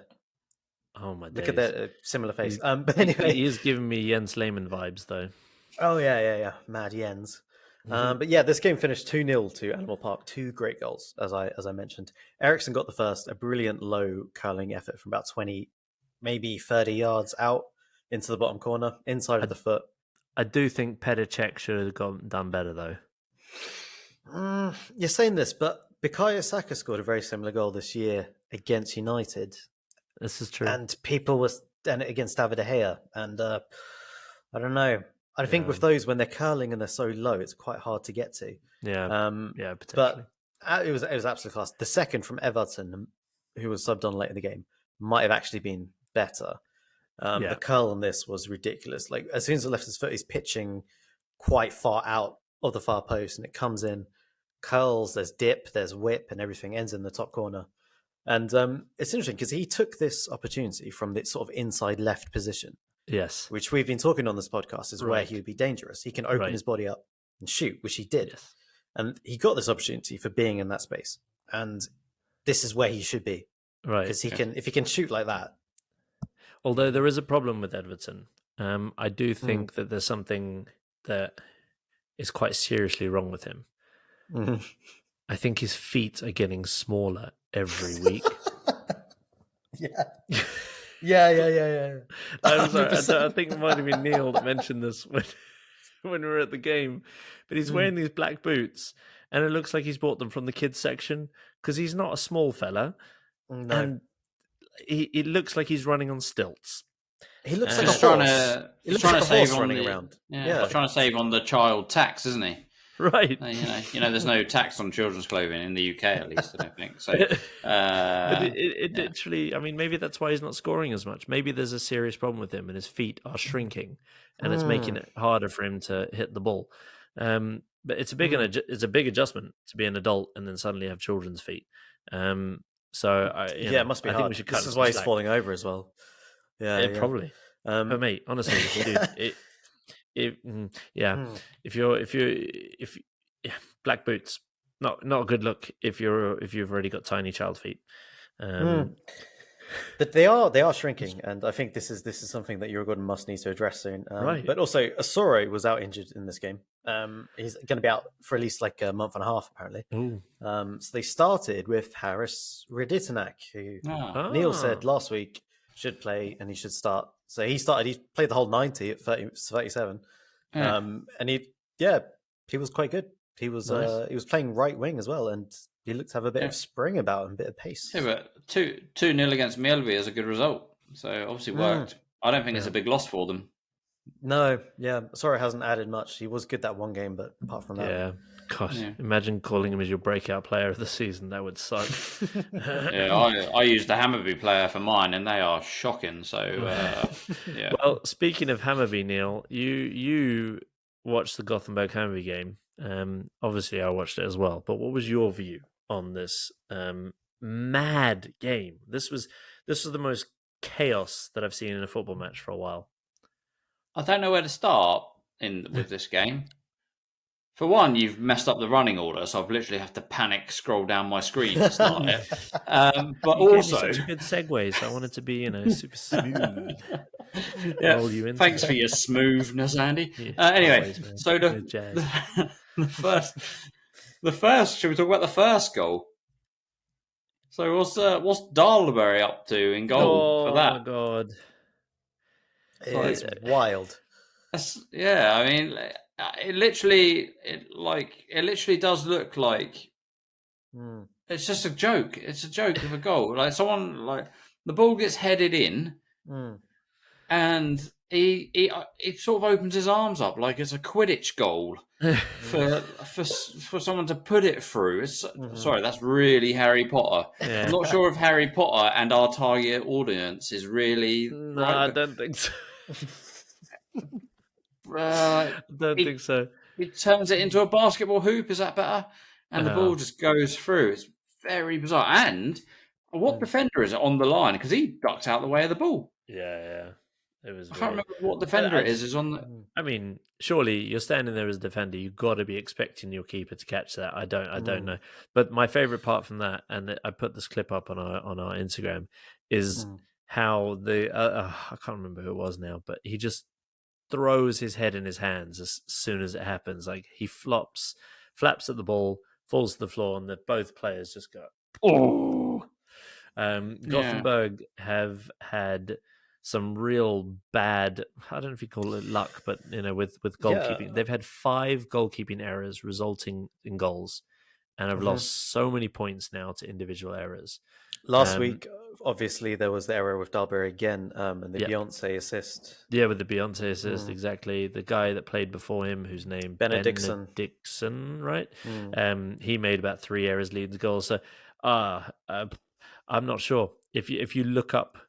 Oh my days! Look at that similar face. But anyway, he is giving me Jens Lehmann vibes, though. Oh yeah. Mad Jens. But yeah, this game finished 2-0 to Animal Park. 2 great goals, as I mentioned. Eriksson got the first, a brilliant low curling effort from about 20, maybe 30 yards out into the bottom corner, inside of the foot. I do think Petr should have done better, though. You're saying this, but Bukayo Saka scored a very similar goal this year against United. This is true. And people were against David De Gea. And I don't know. I think with those, when they're curling and they're so low, it's quite hard to get to. Yeah, But potentially. it was absolutely class. The second from Edvardsson, who was subbed on late in the game, might have actually been better. The curl on this was ridiculous. Like, as soon as it left his foot, he's pitching quite far out of the far post, and it comes in, curls, there's dip, there's whip, and everything ends in the top corner. And it's interesting because he took this opportunity from the sort of inside left position. Yes. Which we've been talking on this podcast is where he would be dangerous. He can open his body up and shoot, which he did. Yes. And he got this opportunity for being in that space. And this is where he should be. Right. Because if he can shoot like that. Although there is a problem with Edvardsson. I do think that there's something that is quite seriously wrong with him. Mm. I think his feet are getting smaller every week. Yeah. I think it might have been Neil that mentioned this when we were at the game. But he's wearing these black boots, and it looks like he's bought them from the kids section because he's not a small fella, and it looks like he's running on stilts. He looks like a horse. He's trying to save on running around. Yeah, he's trying to save on the child tax, isn't he? Right. You know, there's no tax on children's clothing in the UK, at least, I don't think. So, but it literally, I mean, maybe that's why he's not scoring as much. Maybe there's a serious problem with him and his feet are shrinking and it's making it harder for him to hit the ball. But it's a big adjustment to be an adult and then suddenly have children's feet. It must be hard. Think we should cut this is why he's falling over as well. Yeah. Probably. But mate, honestly, dude, if black boots, not a good look if you've already got tiny child feet. But they are shrinking, and I think this is something that Uruguay must need to address soon. Right. But also, Asoro was out injured in this game. He's going to be out for at least like a month and a half, apparently. So they started with Haris Raditanak, who Neil said last week should play and he should start. So he started. He played the whole 90 at 37. And he was quite good. He was nice. He was playing right wing as well, and he looked to have a bit of spring about him, a bit of pace. Yeah, but 2-0 against Mjällby is a good result. So obviously worked. I don't think it's a big loss for them. No, sorry, hasn't added much. He was good that one game, but apart from that, imagine calling him as your breakout player of the season. That would suck. I used the Hammarby player for mine, and they are shocking. So Well, speaking of Hammarby, Neil, you watched the Gothenburg Hammarby game. Obviously, I watched it as well. But what was your view on this mad game? This was the most chaos that I've seen in a football match for a while. I don't know where to start with this game. For one, you've messed up the running order, so I've literally have to panic scroll down my screen to start it. But you also, gave me such good segues. I want it to be, super smooth. Roll you in. Thanks for your smoothness, Andy. Anyway, always, so the first. Should we talk about the first goal? So what's Dahlberg up to in goal for that? Oh my god, it's wild. I mean. It literally does look like it's just a joke. It's a joke of a goal. Like the ball gets headed in, and he sort of opens his arms up like it's a Quidditch goal for someone to put it through. Sorry, that's really Harry Potter. Yeah. I'm not sure if Harry Potter and our target audience is really. No, I don't think so. I don't think so. He turns it into a basketball hoop. Is that better? And the ball just goes through. It's very bizarre. And what defender is it on the line? Because he ducked out the way of the ball. Yeah. It was. I can't remember what defender it is on the. I mean, surely you're standing there as a defender. You've got to be expecting your keeper to catch that. I don't know. But my favorite part from that, and I put this clip up on our Instagram, is how I can't remember who it was now, but he just throws his head in his hands as soon as it happens. Like he flaps at the ball, falls to the floor, and both players just go, oh. Gothenburg have had some real bad, I don't know if you call it luck, but with goalkeeping. They've had 5 goalkeeping errors resulting in goals and have lost so many points now to individual errors. Last week, obviously, there was the error with Dahlberg again, and the Beyonce assist. Yeah, with the Beyonce assist, exactly. The guy that played before him, whose name Benediktsson, right? He made about 3 errors leading the goal. So, I'm not sure. If you look up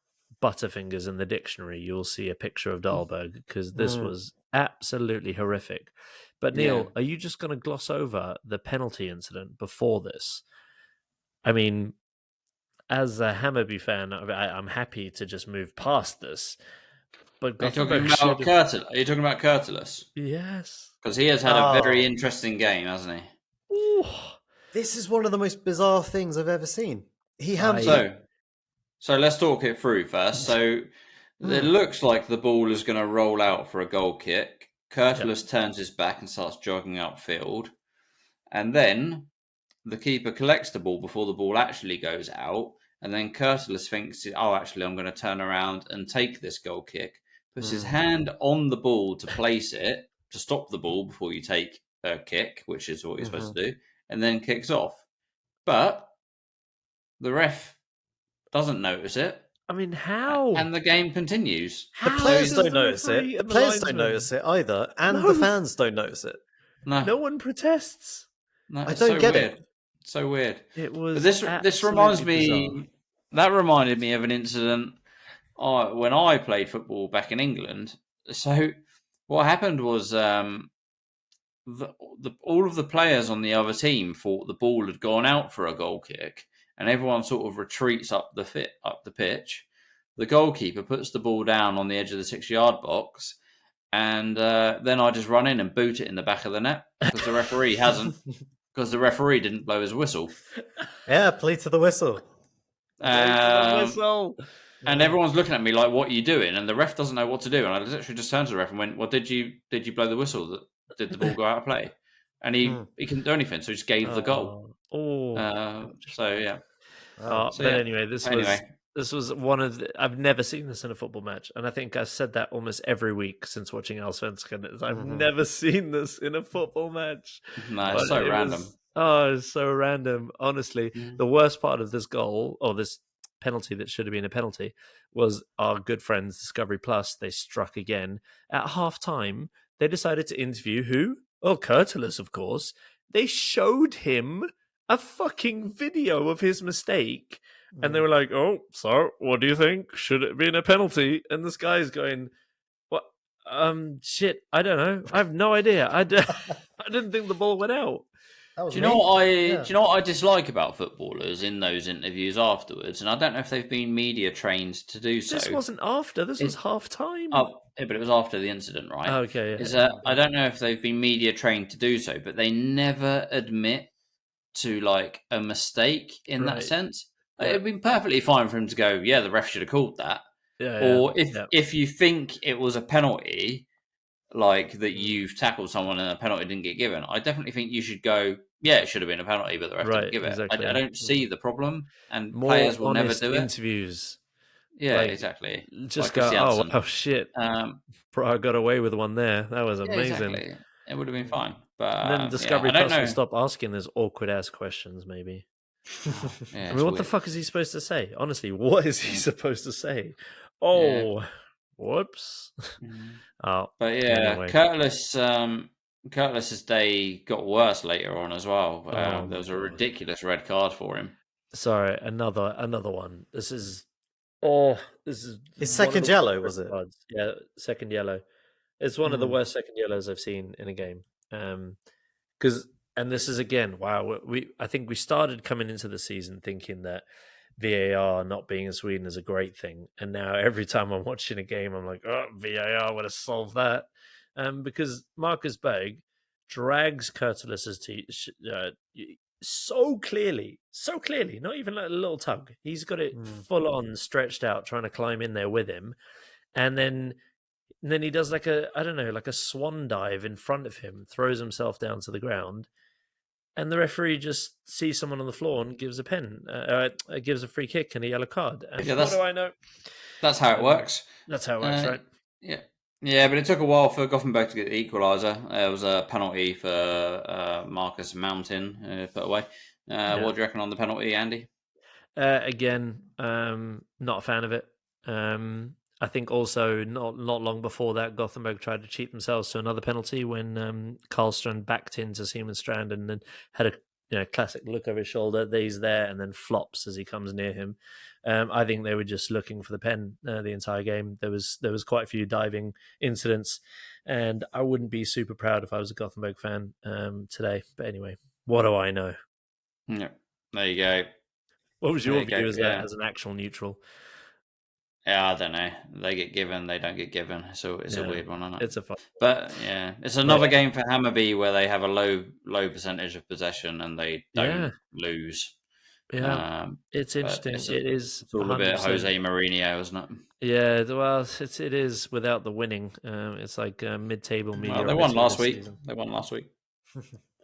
Butterfingers in the dictionary, you'll see a picture of Dahlberg, because this was absolutely horrific. But Neil, are you just going to gloss over the penalty incident before this? I mean, as a Hammarby fan, I'm happy to just move past this. But Are you talking about Kurtulus? Yes. Because he has had a very interesting game, hasn't he? Ooh. This is one of the most bizarre things I've ever seen. So let's talk it through first. So it looks like the ball is going to roll out for a goal kick. Kurtulus turns his back and starts jogging upfield. And then the keeper collects the ball before the ball actually goes out. And then Kurtulus thinks, actually, I'm going to turn around and take this goal kick. Puts his hand on the ball to place it, to stop the ball before you take a kick, which is what you're supposed to do, and then kicks off. But the ref doesn't notice it. I mean, how? And the game continues. The players don't notice it. The players don't notice it either, and the fans don't notice it. No one protests. No, I don't get it. So weird. It was. But this reminds me. Bizarre. That reminded me of an incident when I played football back in England. So what happened was all of the players on the other team thought the ball had gone out for a goal kick, and everyone sort of retreats up the pitch. The goalkeeper puts the ball down on the edge of the 6-yard box, and then I just run in and boot it in the back of the net because the referee hasn't. Because the referee didn't blow his whistle. Yeah, play to the whistle. And everyone's looking at me like, "What are you doing?" And the ref doesn't know what to do. And I literally just turned to the ref and went, "Well, did you blow the whistle? Did the ball go out of play?" And he couldn't do anything, so he just gave the goal. Anyway, this was one of I've never seen this in a football match, and I think I've said that almost every week since watching Allsvenskan. I've never seen this in a football match. No, it's so random. It's so random. Honestly, the worst part of this goal, or this penalty that should have been a penalty, was our good friends Discovery Plus. They struck again at half-time. They decided to interview who? Oh, Kurtulus, of course. They showed him a fucking video of his mistake. And they were like, "Oh, so what do you think? Should it be a penalty?" And this guy's going, "What? Shit, I don't know. I have no idea. I didn't think the ball went out." Do you know what I dislike about footballers in those interviews afterwards? And I don't know if they've been media trained to do so. This wasn't after. This was half time. Oh, yeah, but it was after the incident, right? Okay. Yeah. I don't know if they've been media trained to do so, but they never admit to like a mistake in that sense. It'd been perfectly fine for him to go, "Yeah, the ref should have called that." Or if you think it was a penalty, like that you've tackled someone and a penalty didn't get given, I definitely think you should go, "Yeah, it should have been a penalty, but the ref didn't give it." Exactly. I don't see the problem, and more players will never do it. Interviews. Yeah, exactly. Just like go, "Oh shit, bro, I got away with one there. That was amazing." Exactly. It would have been fine. But and then Discovery Plus will stop asking those awkward ass questions, maybe. I mean, what the fuck is he supposed to say? Honestly, what is he supposed to say? Whoops. But anyway. Kurtulus's day got worse later on as well. There was a ridiculous red card for him. Sorry, another one. This is his second yellow, was it? Cards. Yeah, second yellow. It's one of the worst second yellows I've seen in a game. Because, and this is again, wow, I think we started coming into the season thinking that VAR not being in Sweden is a great thing, and now every time I'm watching a game, I'm like, oh, VAR would have solved that, because Marcus Berg drags Kurtulus's so clearly, not even like a little tug. He's got it full on stretched out, trying to climb in there with him, and then he does like a swan dive in front of him, throws himself down to the ground, and the referee just sees someone on the floor and gives gives a free kick and a yellow card. And what do I know? That's how it works. That's how it works, right? Yeah, but it took a while for Gothenburg to get the equaliser. It was a penalty for Marcus Mountain put away. What do you reckon on the penalty, Andy? Again, not a fan of it. I think also not long before that, Gothenburg tried to cheat themselves to another penalty when Karlstrand backed into Strand and then had a classic look over his shoulder. He's there and then flops as he comes near him. I think they were just looking for the pen the entire game. There was quite a few diving incidents, and I wouldn't be super proud if I was a Gothenburg fan today. But anyway, what do I know? Yeah, there you go. What was your view as an actual neutral? Yeah, I don't know. They get given, they don't get given. So it's a weird one, isn't it? It's a fun. But yeah, it's another game for Hammarby where they have a low percentage of possession and they don't lose. Yeah, it's interesting. It is. It's all a bit Jose Mourinho, isn't it? Yeah, well, it is without the winning. It's like mid-table mediocrity. They won last week. They won last week.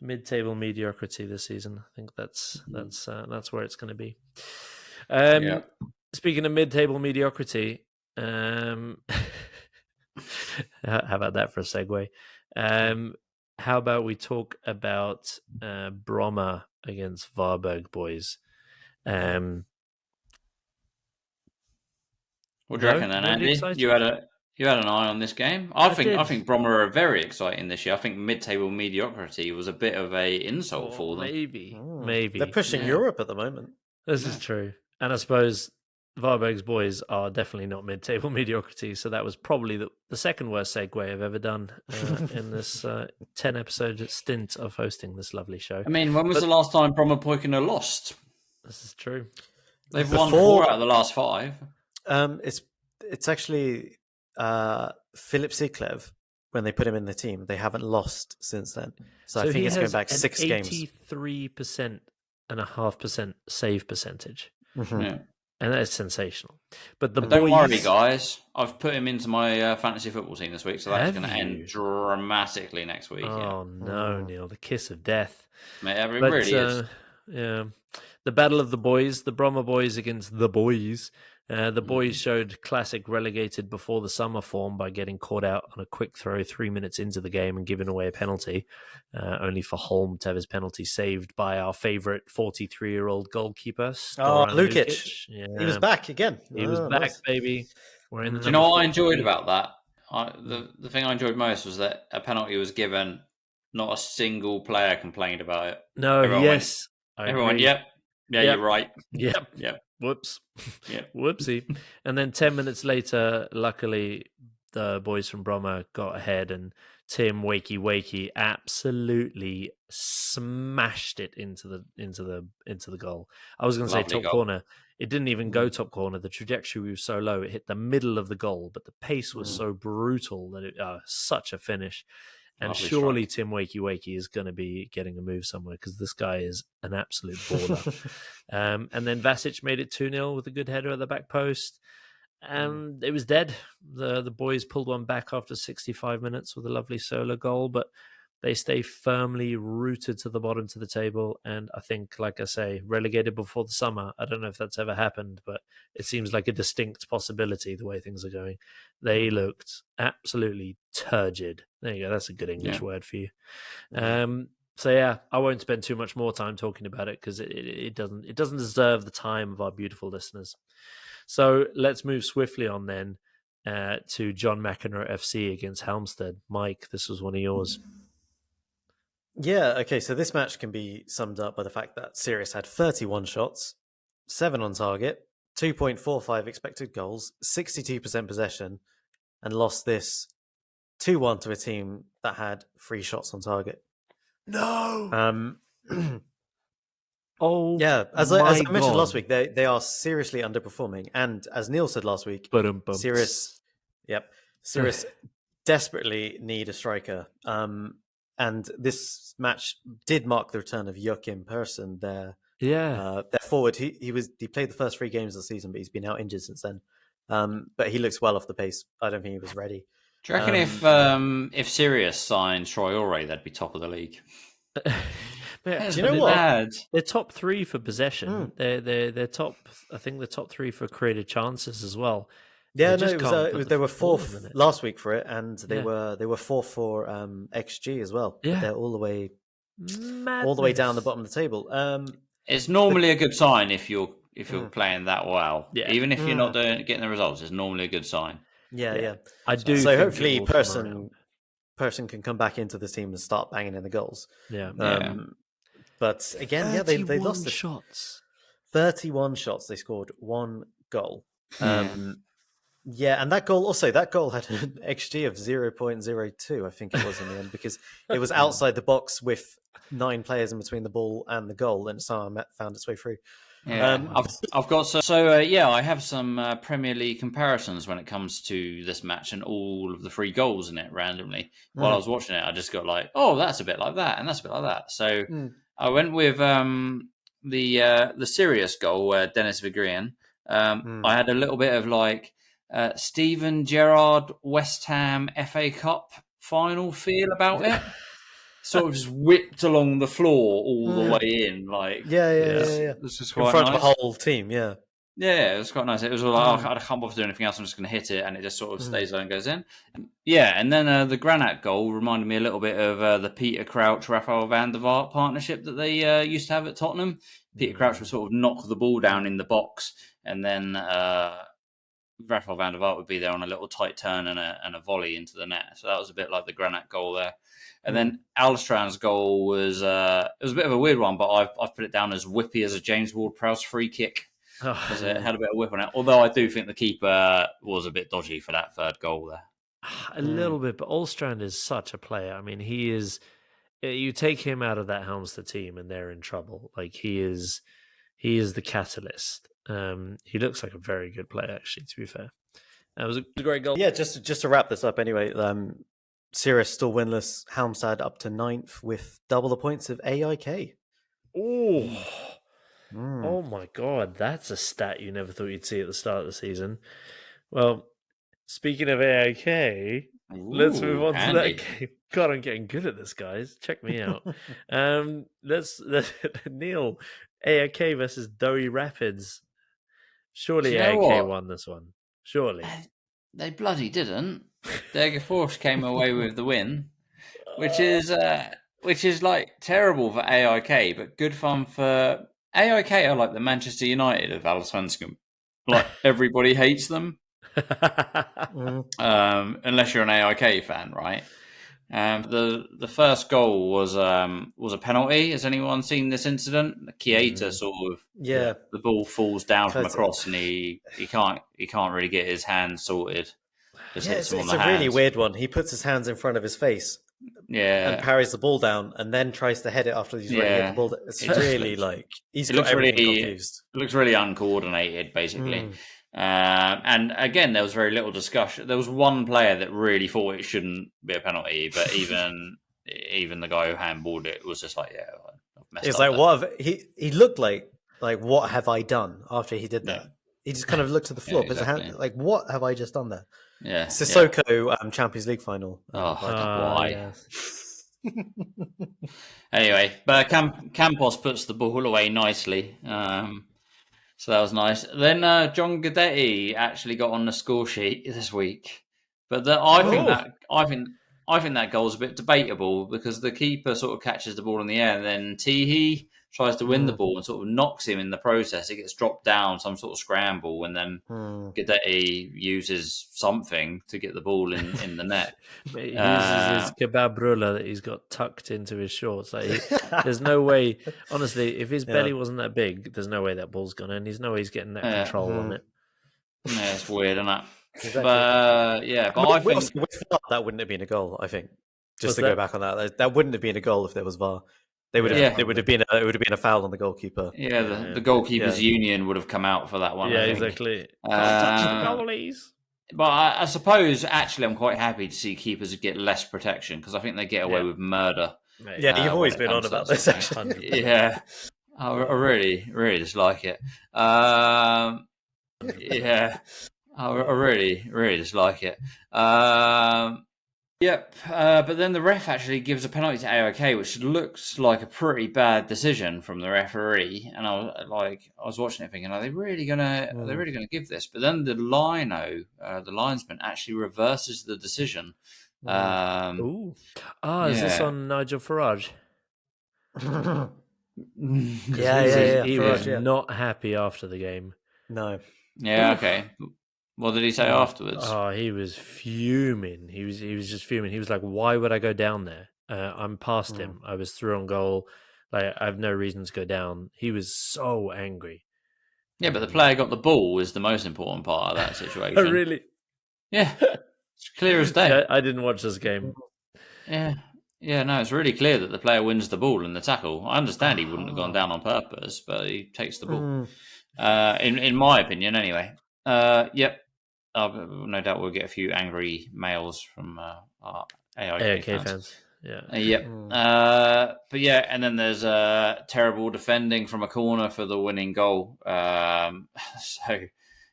Mid-table mediocrity this season. I think that's where it's going to be. Speaking of mid-table mediocrity, how about that for a segue? How about we talk about Bromma against Varberg boys? What do you reckon, then, Andy? You had an eye on this game. I think Bromma are very exciting this year. I think mid-table mediocrity was a bit of a insult for them. Maybe they're pushing Europe at the moment. This is true, and I suppose Varberg's boys are definitely not mid-table mediocrity, so that was probably the second worst segue I've ever done in this 10-episode stint of hosting this lovely show. I mean, when was the last time Bromma Poikina lost? This is true. They've won 4 out of the last 5. It's actually Philip Siklev. When they put him in the team, they haven't lost since then. So I think it's going back 6 games. 83.5% save percentage. Mm-hmm. Yeah. And that is sensational. But don't worry, guys. I've put him into my fantasy football team this week, so that's going to end dramatically next week. Oh, no, Neil. The kiss of death. Mate, it really is. Yeah. The battle of the boys, the Bromma boys against the boys. The boys showed classic relegated before the summer form by getting caught out on a quick throw 3 minutes into the game and giving away a penalty, only for Holm to have his penalty saved by our favourite 43-year-old goalkeeper, Lukic. Yeah. He was back again. He was back, baby. We're in the Do you know what I enjoyed about that? The thing I enjoyed most was that a penalty was given, not a single player complained about it. No, Everyone went, yep. Yeah, you're right. Yep. Whoops. Yep. Whoopsie. And then 10 minutes later, luckily, the boys from Bromma got ahead and Tim Wakey absolutely smashed it into the goal. I was going to say top corner. It didn't even go top corner. The trajectory was so low, it hit the middle of the goal, but the pace was so brutal that it such a finish. And surely Tim Wakey is going to be getting a move somewhere because this guy is an absolute baller. And then Vasic made it 2-0 with a good header at the back post. And it was dead. The boys pulled one back after 65 minutes with a lovely solo goal, but they stay firmly rooted to the bottom to the table. And I think, like I say, relegated before the summer. I don't know if that's ever happened, but it seems like a distinct possibility the way things are going. They looked absolutely turgid. There you go. That's a good English word for you. So yeah, I won't spend too much more time talking about it because it doesn't deserve the time of our beautiful listeners. So let's move swiftly on then to John McEnroe FC against Halmstad. Mike, this was one of yours. Yeah, okay, so this match can be summed up by the fact that Sirius had 31 shots, 7 on target, 2.45 expected goals, 62% possession, and lost this 2-1 to a team that had 3 shots on target. No. Yeah, as I mentioned last week, they are seriously underperforming, and as Neil said last week, Sirius desperately need a striker. And this match did mark the return of Joachim Persson, their forward. He played the first 3 games of the season, but he's been out injured since then. But he looks well off the pace. I don't think he was ready. Do you reckon if Sirius signed Traore, they'd be top of the league? Do you know what? They're top 3 for possession. They're top. I think they're top 3 for created chances as well. Yeah, they were 4th last week for it, and they were 4th for XG as well. Yeah, but they're all the way down the bottom of the table. It's normally a good sign if you're playing that well. Yeah. Even if you're not getting the results, it's normally a good sign. Yeah. I do. So hopefully, Persson can come back into this team and start banging in the goals. Yeah. But again, they lost 31 shots. They scored 1 goal. And that goal had an XG of 0.02, I think it was in the end, because it was outside the box with 9 players in between the ball and the goal, and somehow found its way through. Yeah, I've got I have some Premier League comparisons when it comes to this match and all of the 3 goals in it randomly. While I was watching it, I just got like, oh, that's a bit like that, and that's a bit like that. So I went with the Sirius goal where Dennis Vigrian. I had a little bit of like Steven Gerrard West Ham FA Cup final feel about it. Sort of just whipped along the floor all the way in, like This is quite in front nice. of the whole team, yeah, it was quite nice. It was like I can't bother doing anything else. I'm just going to hit it, and it just sort of stays there and goes in. Yeah, and then the Granat goal reminded me a little bit of the Peter Crouch Rafael van der Vaart partnership that they used to have at Tottenham. Peter Crouch would sort of knock the ball down in the box, and then Rafael van der Vaart would be there on a little tight turn and a volley into the net. So that was a bit like the Granat goal there. And then Alstrand's goal was it was a bit of a weird one, but I've put it down as whippy as a James Ward-Prowse free kick because it had a bit of whip on it. Although I do think the keeper was a bit dodgy for that 3rd goal there. A little bit, but Alstrand is such a player. I mean, he is. You take him out of that Helmstead team, and they're in trouble. Like he is the catalyst. He looks like a very good player, actually. To be fair, that was a great goal. Yeah, just to wrap this up anyway. Sirius still winless. Halmstad up to 9th with double the points of AIK. Oh my God. That's a stat you never thought you'd see at the start of the season. Well, speaking of AIK, let's move on to that game. God, I'm getting good at this, guys. Check me out. Let's Neil, AIK versus Doe Rapids. Surely AIK won this one. Surely. They bloody didn't. Degerfors came away with the win, which is like terrible for AIK, but good fun for AIK. Are like the Manchester United of Allsvenskan. Like everybody hates them, unless you're an AIK fan, right? The first goal was a penalty. Has anyone seen this incident? Keita sort of the ball falls down from across, and he can't really get his hands sorted. It's a really weird one. He puts his hands in front of his face, and parries the ball down, and then tries to head it after he's already hit the ball. It's really like he's got everything confused. It looks really uncoordinated, basically. And again, there was very little discussion. There was one player that really thought it shouldn't be a penalty, but even the guy who handballed it was just like, I've messed up. It's like, what have he looked like what have I done after he did that? Yeah. He just kind of looked at the floor, puts his hand, like, what have I just done there? Yeah, Sissoko Champions League final. Why? Yes. Anyway, but Campos puts the ball away nicely. So that was nice. Then John Guidetti actually got on the score sheet this week, but I think that goal's a bit debatable because the keeper sort of catches the ball in the air, and then Teehee tries to win the ball and sort of knocks him in the process. It gets dropped down, some sort of scramble, and then Guidetti uses something to get the ball in the net. He uses his kebab ruler that he's got tucked into his shorts. Like there's no way, honestly, if his belly wasn't that big, there's no way that ball's gone in. There's no way he's getting that control on it. Yeah, it's weird, isn't it? Exactly. But I think with VAR, that wouldn't have been a goal. I think just to go back on that wouldn't have been a goal if there was VAR. It would have been a foul on the goalkeeper. Yeah, the goalkeepers union would have come out for that one. Yeah, I think. Exactly. Can't touch the goalies. But I suppose actually I'm quite happy to see keepers get less protection because I think they get away with murder. Yeah, you've always been on about this. Actually. Yeah, I really just like it. Yeah, I really just like it. Yep, but then the ref actually gives a penalty to AOK, which looks like a pretty bad decision from the referee. And I was watching it thinking, are they really gonna give this? But then the linesman actually reverses the decision. Is this on Nigel Farage? He was not happy after the game. No. Yeah. Okay. What did he say afterwards? Oh, he was fuming. He was just fuming. He was like, "Why would I go down there? I'm past him. I was through on goal. Like, I have no reason to go down." He was so angry. Yeah, but the player got the ball is the most important part of that situation. Oh, really? Yeah, it's clear as day. I didn't watch this game. Yeah, no, it's really clear that the player wins the ball in the tackle. I understand he wouldn't have gone down on purpose, but he takes the ball. In my opinion, anyway. Yep. No doubt we'll get a few angry mails from our AIK fans. Yeah. Yep. But yeah, and then there's terrible defending from a corner for the winning goal. So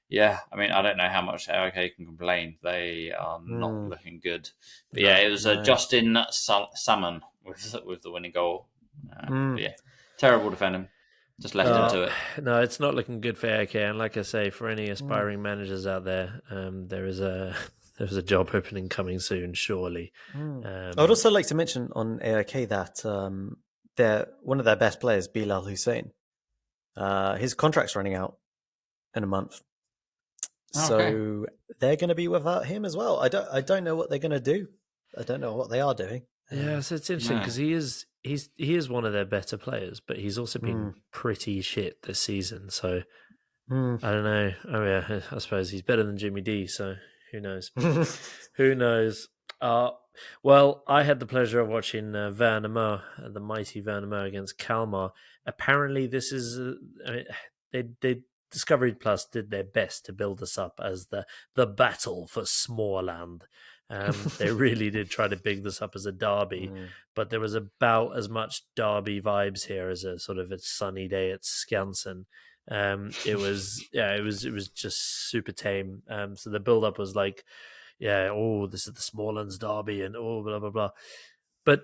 yeah, I mean, I don't know how much AIK can complain. They are not looking good. But yeah, it was Justin Salmon with the winning goal. But yeah, terrible defending. Just left into it. No, it's not looking good for AIK. And like I say, for any aspiring managers out there, there's a job opening coming soon, surely. I would also like to mention on AIK that one of their best players, Bilal Hussein, his contract's running out in a month. So they're going to be without him as well. I don't know what they're going to do. I don't know what they are doing. Yeah, so it's interesting because he is one of their better players, but he's also been pretty shit this season. So I don't know. Oh yeah, I suppose he's better than Jimmy D. So who knows? Who knows? Well, I had the pleasure of watching Värnamo, the mighty Värnamo against Kalmar. Apparently, this is they Discovery Plus did their best to build us up as the battle for Småland. They really did try to big this up as a derby, but there was about as much derby vibes here as a sort of a sunny day at Skansen. It was just super tame. So the build up was like, this is the Smålands derby and blah blah blah. But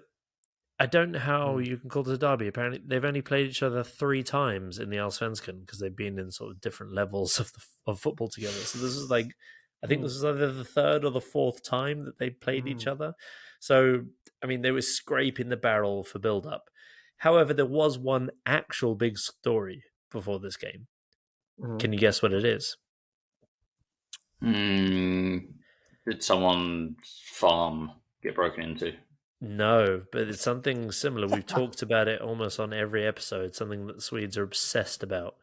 I don't know how you can call this a derby. Apparently, they've only played each other 3 times in the Allsvenskan because they've been in sort of different levels of football together. So this is like, I think this is either the 3rd or the 4th time that they played each other. So, I mean, they were scraping the barrel for build-up. However, there was one actual big story before this game. Can you guess what it is? Did someone's farm get broken into? No, but it's something similar. We've talked about it almost on every episode, something that the Swedes are obsessed about.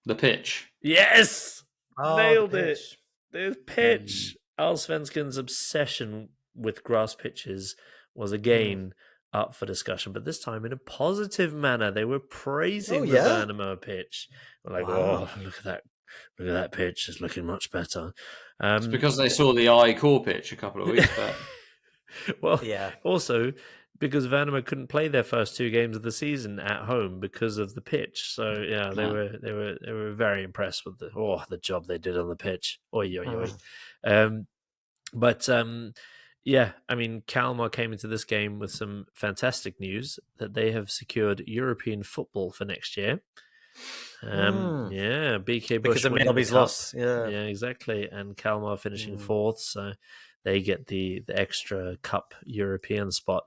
The pitch. Yes! Nailed it! The pitch. Allsvenskan's obsession with grass pitches was again up for discussion, but this time in a positive manner. They were praising the Värnamo pitch. We're like, look at that pitch. It's looking much better. It's because they saw the core pitch a couple of weeks back. Well, also because Värnamo couldn't play their first 2 games of the season at home because of the pitch. So yeah, they were very impressed with the job they did on the pitch. I mean, Kalmar came into this game with some fantastic news that they have secured European football for next year. BK Bush because of Melby's loss. Yeah, exactly. And Kalmar finishing 4th, so they get the extra cup European spot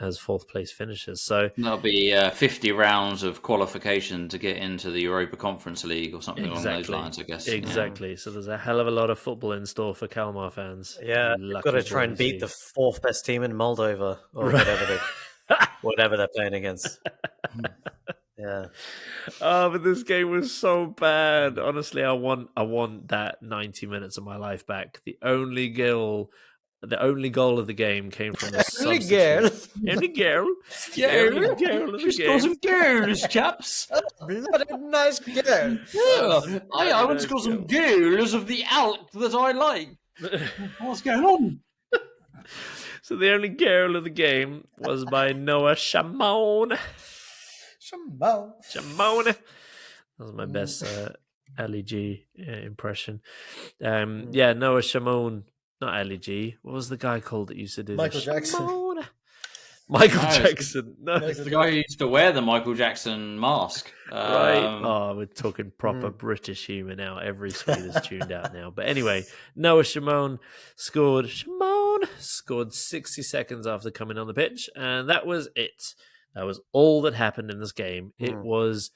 as 4th place finishers. So that'll be 50 rounds of qualification to get into the Europa Conference League or something along those lines, I guess. Exactly. Yeah. So there's a hell of a lot of football in store for Kalmar fans. Yeah, they've got to try and beat the 4th best team in Moldova or whatever they're playing against. Yeah. Oh, but this game was so bad. Honestly, I want that 90 minutes of my life back. The only goal of the game came from a substitute. Only girl. The only girl of the She's got some game. girls, chaps. Bloody nice girl. Yeah, I want to score some girls of the ilk that I like. What's going on? So the only girl of the game was by Noah Shamone. Shamone. That was my best LEG impression. Yeah, Noah Shamone, not LEG. What was the guy called that used to do Michael this? Jackson. Shimone. Michael Jackson. No, it's the guy who used to wear the Michael Jackson mask. Right. Oh, we're talking proper British humour now. Every Swede is tuned out now. But anyway, Noah Shamone scored 60 seconds after coming on the pitch, and that was it. That was all that happened in this game. It was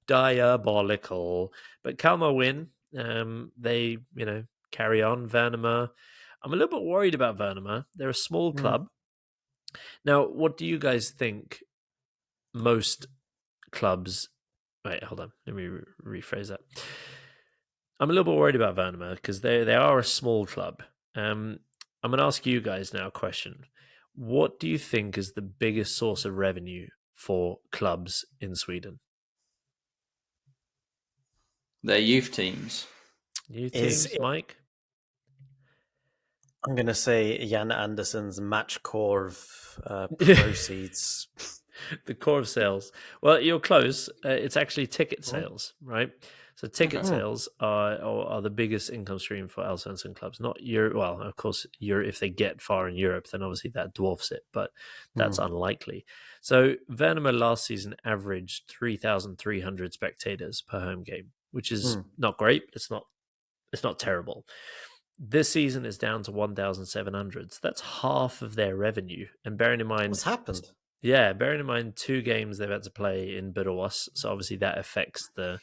diabolical. But Kalmar win. They, carry on. Värnamo. I'm a little bit worried about Värnamo. They're a small club. Now, what do you guys think most clubs... Wait, hold on. Let me rephrase that. I'm a little bit worried about Värnamo because they are a small club. I'm going to ask you guys now a question. What do you think is the biggest source of revenue for clubs in Sweden? Their youth teams. Youth teams, Mike? I'm going to say Jan Andersson's Matchkorv proceeds. The Korv sales. Well, you're close. It's actually ticket sales, right? So ticket sales are the biggest income stream for Allsvenskan clubs. Not Europe. Well, of course, if they get far in Europe, then obviously that dwarfs it, but that's unlikely. So Värnamo last season averaged 3,300 spectators per home game, which is not great. It's not terrible. This season is down to 1,700. So that's half of their revenue. And bearing in mind... What's happened? Yeah, bearing in mind 2 games they've had to play in Borås, so obviously that affects the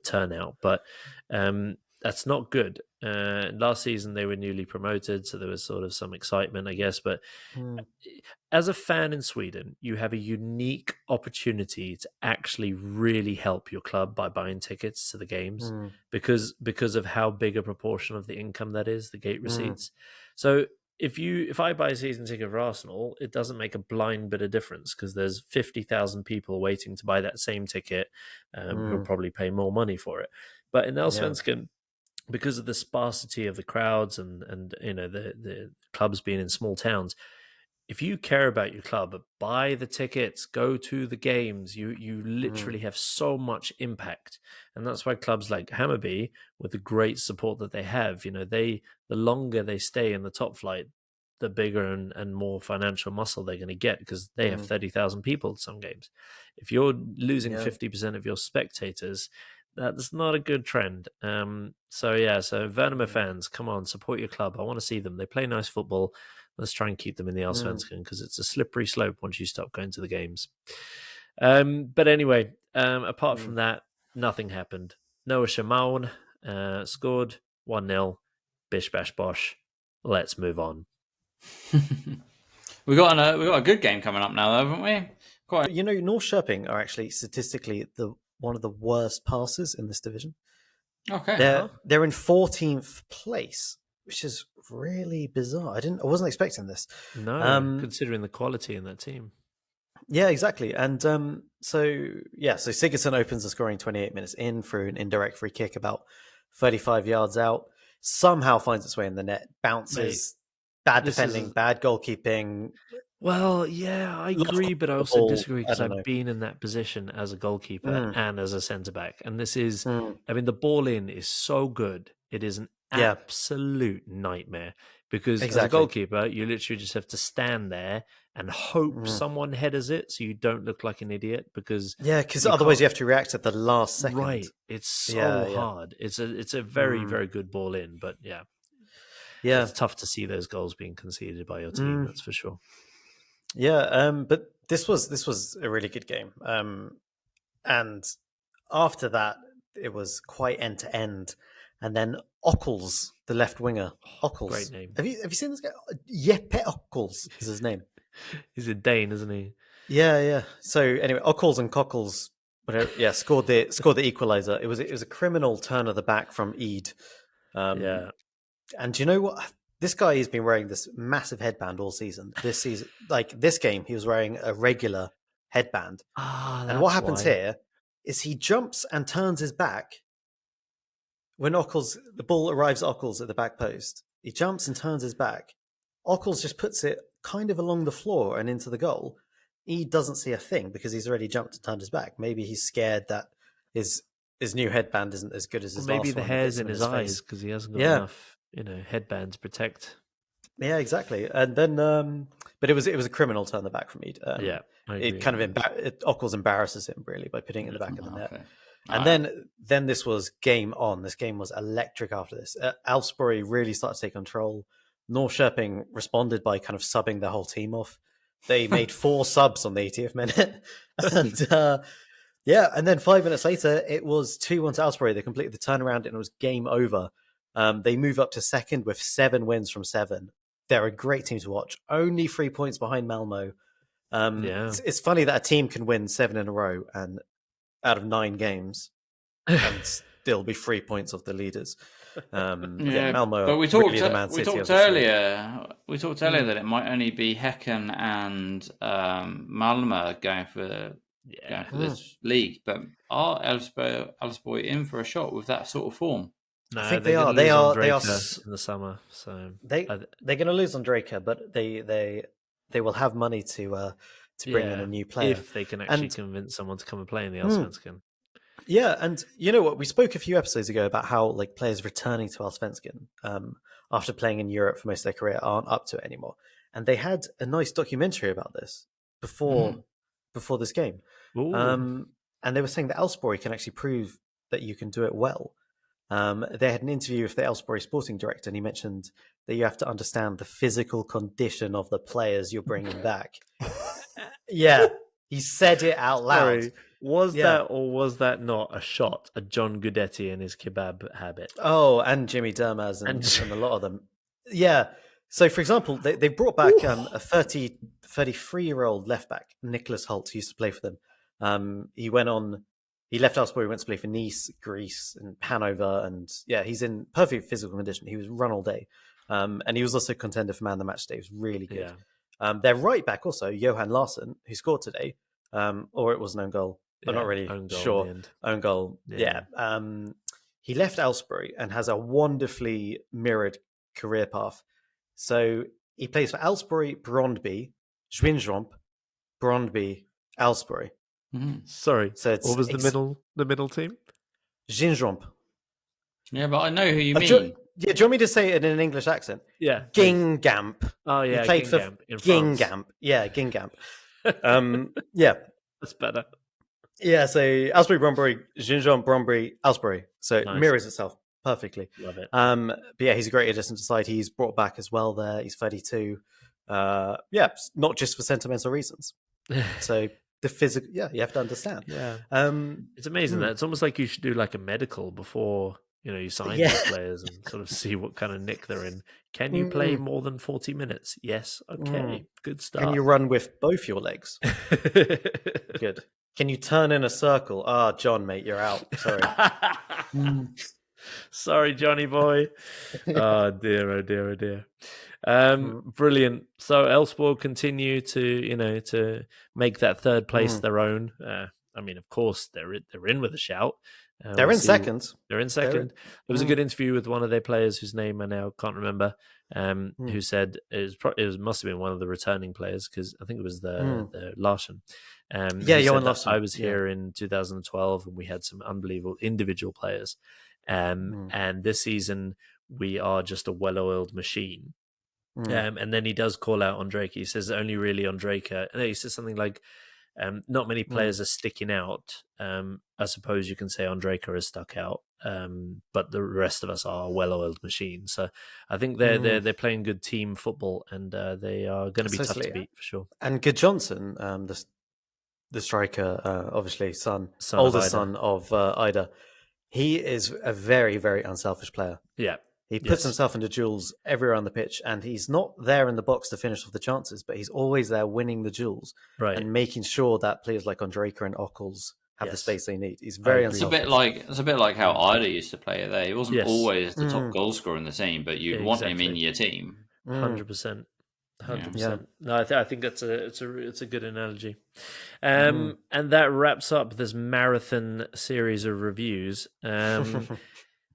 turnout. But that's not good. Last season they were newly promoted, so there was sort of some excitement, I guess. But as a fan in Sweden, you have a unique opportunity to actually really help your club by buying tickets to the games because of how big a proportion of the income that is, the gate receipts. So if I buy a season ticket for Arsenal, it doesn't make a blind bit of difference because there's 50,000 people waiting to buy that same ticket who'll probably pay more money for it. But in Allsvenskan, because of the sparsity of the crowds and the clubs being in small towns, if you care about your club, buy the tickets, go to the games. You literally have so much impact, and that's why clubs like Hammarby, with the great support that they have, the longer they stay in the top flight, the bigger and more financial muscle they're going to get because they have 30,000 people at some games. If you're losing 50% of your spectators, that's not a good trend. So Värnamo fans, come on, support your club. I want to see them. They play nice football. Let's try and keep them in the Allsvenskan because it's a slippery slope once you stop going to the games. But anyway, apart from that, nothing happened. Noah Shamone scored 1-0. Bish bash bosh. Let's move on. we got a good game coming up now, though, haven't we? Norrköping are actually statistically one of the worst passers in this division. Okay, they're in 14th place, which is really bizarre. I wasn't expecting this. No, considering the quality in that team. Yeah, exactly. And so Sigurdsson opens the scoring 28 minutes in through an indirect free kick about 35 yards out. Somehow finds its way in the net, bounces. Bad defending, bad goalkeeping. Well, yeah, I agree, but I also disagree because I've been in that position as a goalkeeper and as a centre-back. And this is, the ball in is so good. It is an absolute nightmare because as a goalkeeper, you literally just have to stand there and hope someone headers it so you don't look like an idiot because otherwise you have to react at the last second. Right. It's so hard. It's a very, very good ball in, but it's tough to see those goals being conceded by your team, that's for sure. Yeah, but this was a really good game. And after that, it was quite end to end. And then Ockels, the left winger, Ockels. Great name. Have you seen this guy? Jeppe Ockels is his name. He's a Dane, isn't he? Yeah. So anyway, Ockels and Cockles scored the equaliser. It was a criminal turn of the back from Eid. And do you know what? This guy has been wearing this massive headband all season. This season, like this game, he was wearing a regular headband. And what happens here is he jumps and turns his back when the ball arrives at Ockles at the back post. He jumps and turns his back. Ockles just puts it kind of along the floor and into the goal. He doesn't see a thing because he's already jumped and turned his back. Maybe he's scared that his new headband isn't as good as his last one. Maybe the hair's in his eyes because he hasn't got enough, headband to protect. Yeah, exactly. And then, but it was a criminal turn the back from Eid. It kind of Ockles embarrasses him really by putting it in the back of the net. Okay. And then this was game on. This game was electric after this. Elfsborg really started to take control. Norrköping responded by kind of subbing their whole team off. They made 4 subs on the 80th minute. And then 5 minutes later, it was 2-1 to Allsvenskan. They completed the turnaround and it was game over. They move up to second with 7 wins from 7. They're a great team to watch. Only 3 points behind Malmo. It's funny that a team can win 7 in a row and out of 9 games and still be 3 points off the leaders. Malmo. But we talked earlier. We talked earlier that it might only be Häcken and Malmo going for this league. But are Elfsborg in for a shot with that sort of form? No, I think they are. They are in the summer. So they're going to lose on Draker, but they will have money to bring in a new player if they can actually convince someone to come and play in the Allsvenskan. Yeah, and you know what? We spoke a few episodes ago about how like players returning to Allsvenskan after playing in Europe for most of their career aren't up to it anymore. And they had a nice documentary about this before this game. And they were saying that Elfsborg can actually prove that you can do it well. They had an interview with the Elfsborg sporting director, and he mentioned that you have to understand the physical condition of the players you're bringing back. He said it out loud. Sorry. Was that or was that not a shot at John Guidetti and his kebab habit? Oh, and Jimmy Dermaz and a lot of them. Yeah. So, for example, they brought back a 33-year-old left back, Nicholas Holt, who used to play for them. He left Elfsborg, he went to play for Nice, Greece, and Hanover, and he's in perfect physical condition. He was run all day. And he was also a contender for man of the match today. He was really good. Yeah. Their right back also, Johan Larsson, who scored today, or it was an own goal. I'm not really sure. Own goal. Yeah. He left Elfsborg and has a wonderfully mirrored career path. So he plays for Elfsborg, Brøndby, Schwinjomp, Brøndby, Elfsborg. Mm-hmm. Sorry. So what was the middle team? Schwinjomp. Yeah, but I know who you mean. Do you want me to say it in an English accent? Yeah. Gingamp. Oh yeah. He played for Gingamp. Yeah, Gingamp. That's better. Yeah, so Elfsborg, Brøndby, Schwinjomp, Brøndby, Elfsborg. So it mirrors itself perfectly. Love it. But yeah, he's a great addition to the side. He's brought back as well there. He's 32. Not just for sentimental reasons. So the physical, you have to understand. Yeah. It's amazing that it's almost like you should do like a medical before you sign these players and sort of see what kind of nick they're in. Can you play more than 40 minutes? Yes. Okay. Good start. Can you run with both your legs? Good. Can you turn in a circle? John, mate, you're out. Sorry. Sorry, Johnny boy. Oh dear, oh dear, oh dear. Brilliant. So Elfsborg continue to make that third place their own. I mean, of course, they're in with a shout. They're in second. There was a good interview with one of their players whose name I now can't remember. Who said it must have been one of the returning players because I think it was the Larsson. Johan Larsson. I was here in 2012 and we had some unbelievable individual players. And this season we are just a well-oiled machine. And then he does call out Ondrejka. He says only really Ondrejka. And he says something like, not many players are sticking out. I suppose you can say Ondrejka is stuck out, but the rest of us are a well-oiled machine. So I think they're playing good team football, and they are going to be tough to beat for sure. And Good Johnson, the striker, obviously oldest son of Ida, he is a very, very unselfish player. Yeah. He puts himself into duels everywhere on the pitch, and he's not there in the box to finish off the chances, but he's always there winning the duels and making sure that players like Ondrejka and Ockles have the space they need. He's very unselfish. It's a bit like how Ida used to play it there. He wasn't always the top goal scorer in the team, but you'd want him in your team. 100%. 100%. No, I think it's a good analogy. And that wraps up this marathon series of reviews.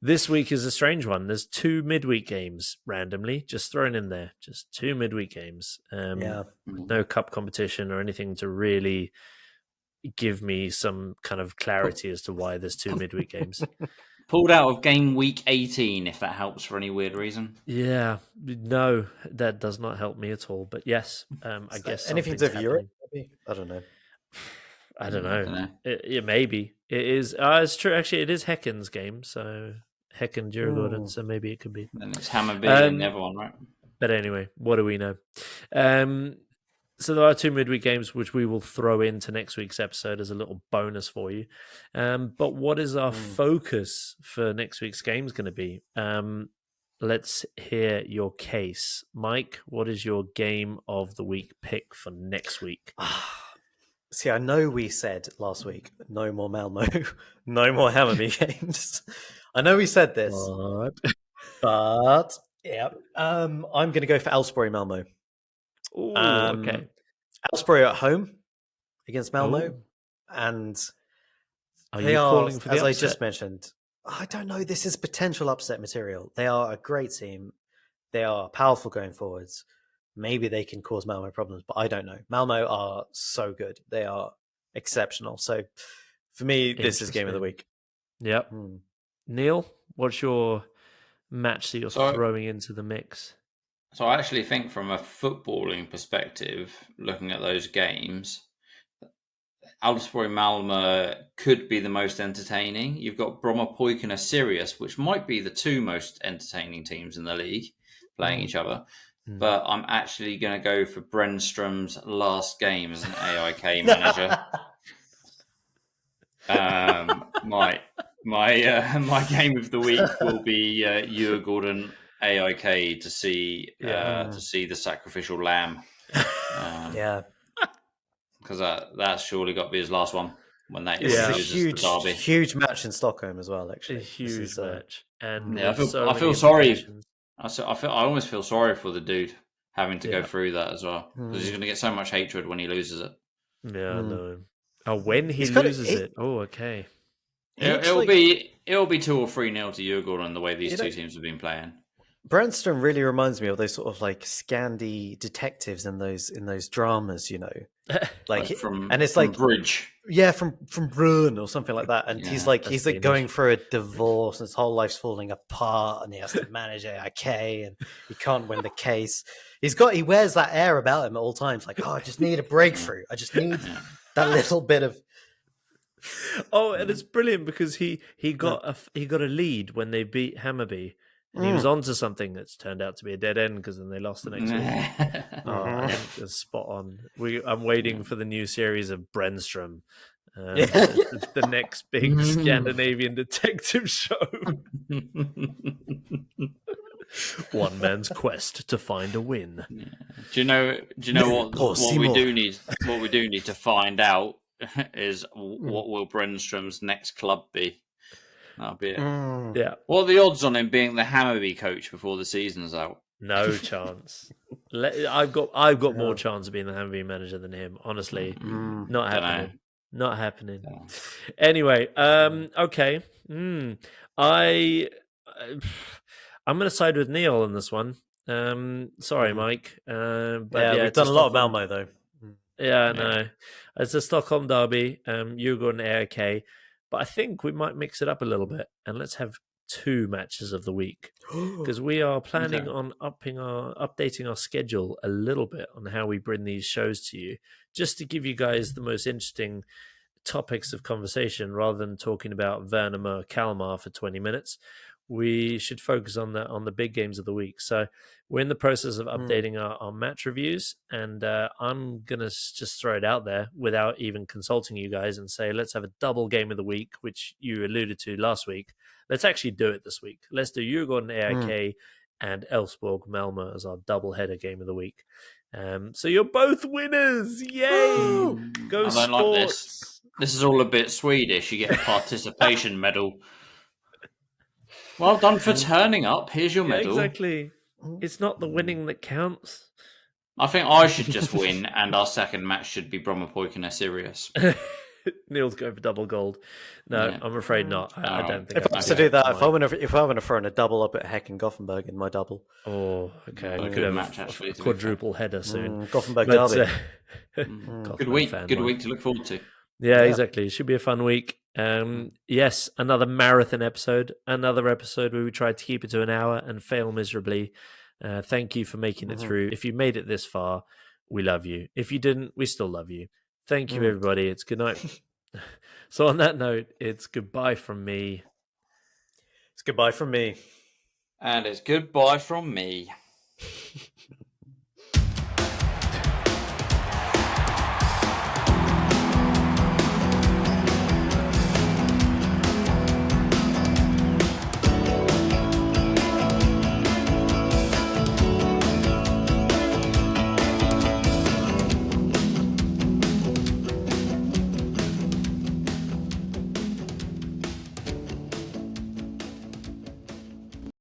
This week is a strange one. There's 2 midweek games randomly, just thrown in there. Just 2 midweek games. No cup competition or anything to really give me some kind of clarity as to why there's 2 midweek games. Pulled out of game week 18, if that helps for any weird reason. Yeah, no, that does not help me at all. But yes, I guess anything's over Europe. I don't know. I don't know. It maybe it is. It's true. Actually, it is Häcken's game. So Häcken Djurgården. So maybe it could be. And it's Hammarby and the other one, right? But anyway, what do we know? So there are 2 midweek games, which we will throw into next week's episode as a little bonus for you. But what is our focus for next week's games going to be? Let's hear your case. Mike, what is your game of the week pick for next week? See, I know we said last week, no more Malmo, no more Hammarby games. I know we said this, but yeah, I'm going to go for Elfsborg Malmo. Ooh, okay. Elfsborg at home against Malmo, and they are, calling for the as upset? I just mentioned, I don't know. This is potential upset material. They are a great team. They are powerful going forwards. Maybe they can cause Malmo problems, but I don't know. Malmo are so good. They are exceptional. So for me, this is game of the week. Yep. Neil, what's your match that you're throwing into the mix? So I actually think from a footballing perspective, looking at those games, Allsvenskan Malmö could be the most entertaining. You've got Brommapojkarna and Sirius, which might be the 2 most entertaining teams in the league playing each other. But I'm actually going to go for Brännström's last game as an AIK manager. My game of the week will be Djurgården AIK to see the sacrificial lamb. Because that's surely got to be his last one when that is a huge match in Stockholm as well. Actually, a huge match, and I feel sorry. I almost feel sorry for the dude having to go through that as well, because he's going to get so much hatred when he loses it. Yeah, I know. Oh, when he loses it. Oh, okay. It'll be 2 or 3-0 to Djurgården the way these 2 teams have been playing. Brännström really reminds me of those sort of like Scandi detectives in those dramas, you know, like from Bridge, from Brunn or something like that. And he's like going through a divorce, and his whole life's falling apart, and he has to manage AIK, and he can't win the case. He wears that air about him at all times, like, I just need a breakthrough. I just need that little bit of. Oh, and it's brilliant because he got a lead when they beat Hammarby. And he was onto something that's turned out to be a dead end because then they lost the next week. It's spot on. I'm waiting for the new series of Brännström, the next big Scandinavian detective show. One man's quest to find a win. Yeah. Do you know what we do need? What we do need to find out is what will Brännström's next club be. That'll be it. Yeah. What are the odds on him being the Hammarby coach before the season's out? No chance. I've got more chance of being the Hammarby manager than him. Honestly, not happening. Not happening. Yeah. Anyway, okay. I'm going to side with Neil on this one. Sorry, Mike. But we've done a lot of Malmo though. Yeah, I know. It's a Stockholm derby. Djurgården AIK. But I think we might mix it up a little bit, and let's have 2 matches of the week, because we are planning on updating our schedule a little bit on how we bring these shows to you, just to give you guys the most interesting topics of conversation rather than talking about Värnamo Kalmar for 20 minutes. We should focus on the big games of the week. So we're in the process of updating our match reviews, and I'm going to just throw it out there without even consulting you guys and say, let's have a double game of the week, which you alluded to last week. Let's actually do it this week. Let's do Djurgården AIK and Elfsborg Malmö as our double header game of the week. So you're both winners. Yay! Go Sports. This is all a bit Swedish. You get a participation medal. Well done for turning up. Here's your medal. Exactly. It's not the winning that counts. I think I should just win, and our second match should be Brommapoikina Sirius. Neil's going for double gold. No, yeah. I'm afraid not. I don't think. If I was to do that, if I want to throw in a double up at Heck and Gothenburg in my double. Oh, okay. We could have match, actually, a quadruple header soon. Gothenburg derby. Good week. Good week to look forward to. Yeah, exactly. It should be a fun week. Yes, another marathon episode. Another episode where we tried to keep it to an hour and fail miserably. Thank you for making it through. If you made it this far, we love you. If you didn't, we still love you. Thank you, everybody. It's good night. So on that note, it's goodbye from me. It's goodbye from me. And it's goodbye from me.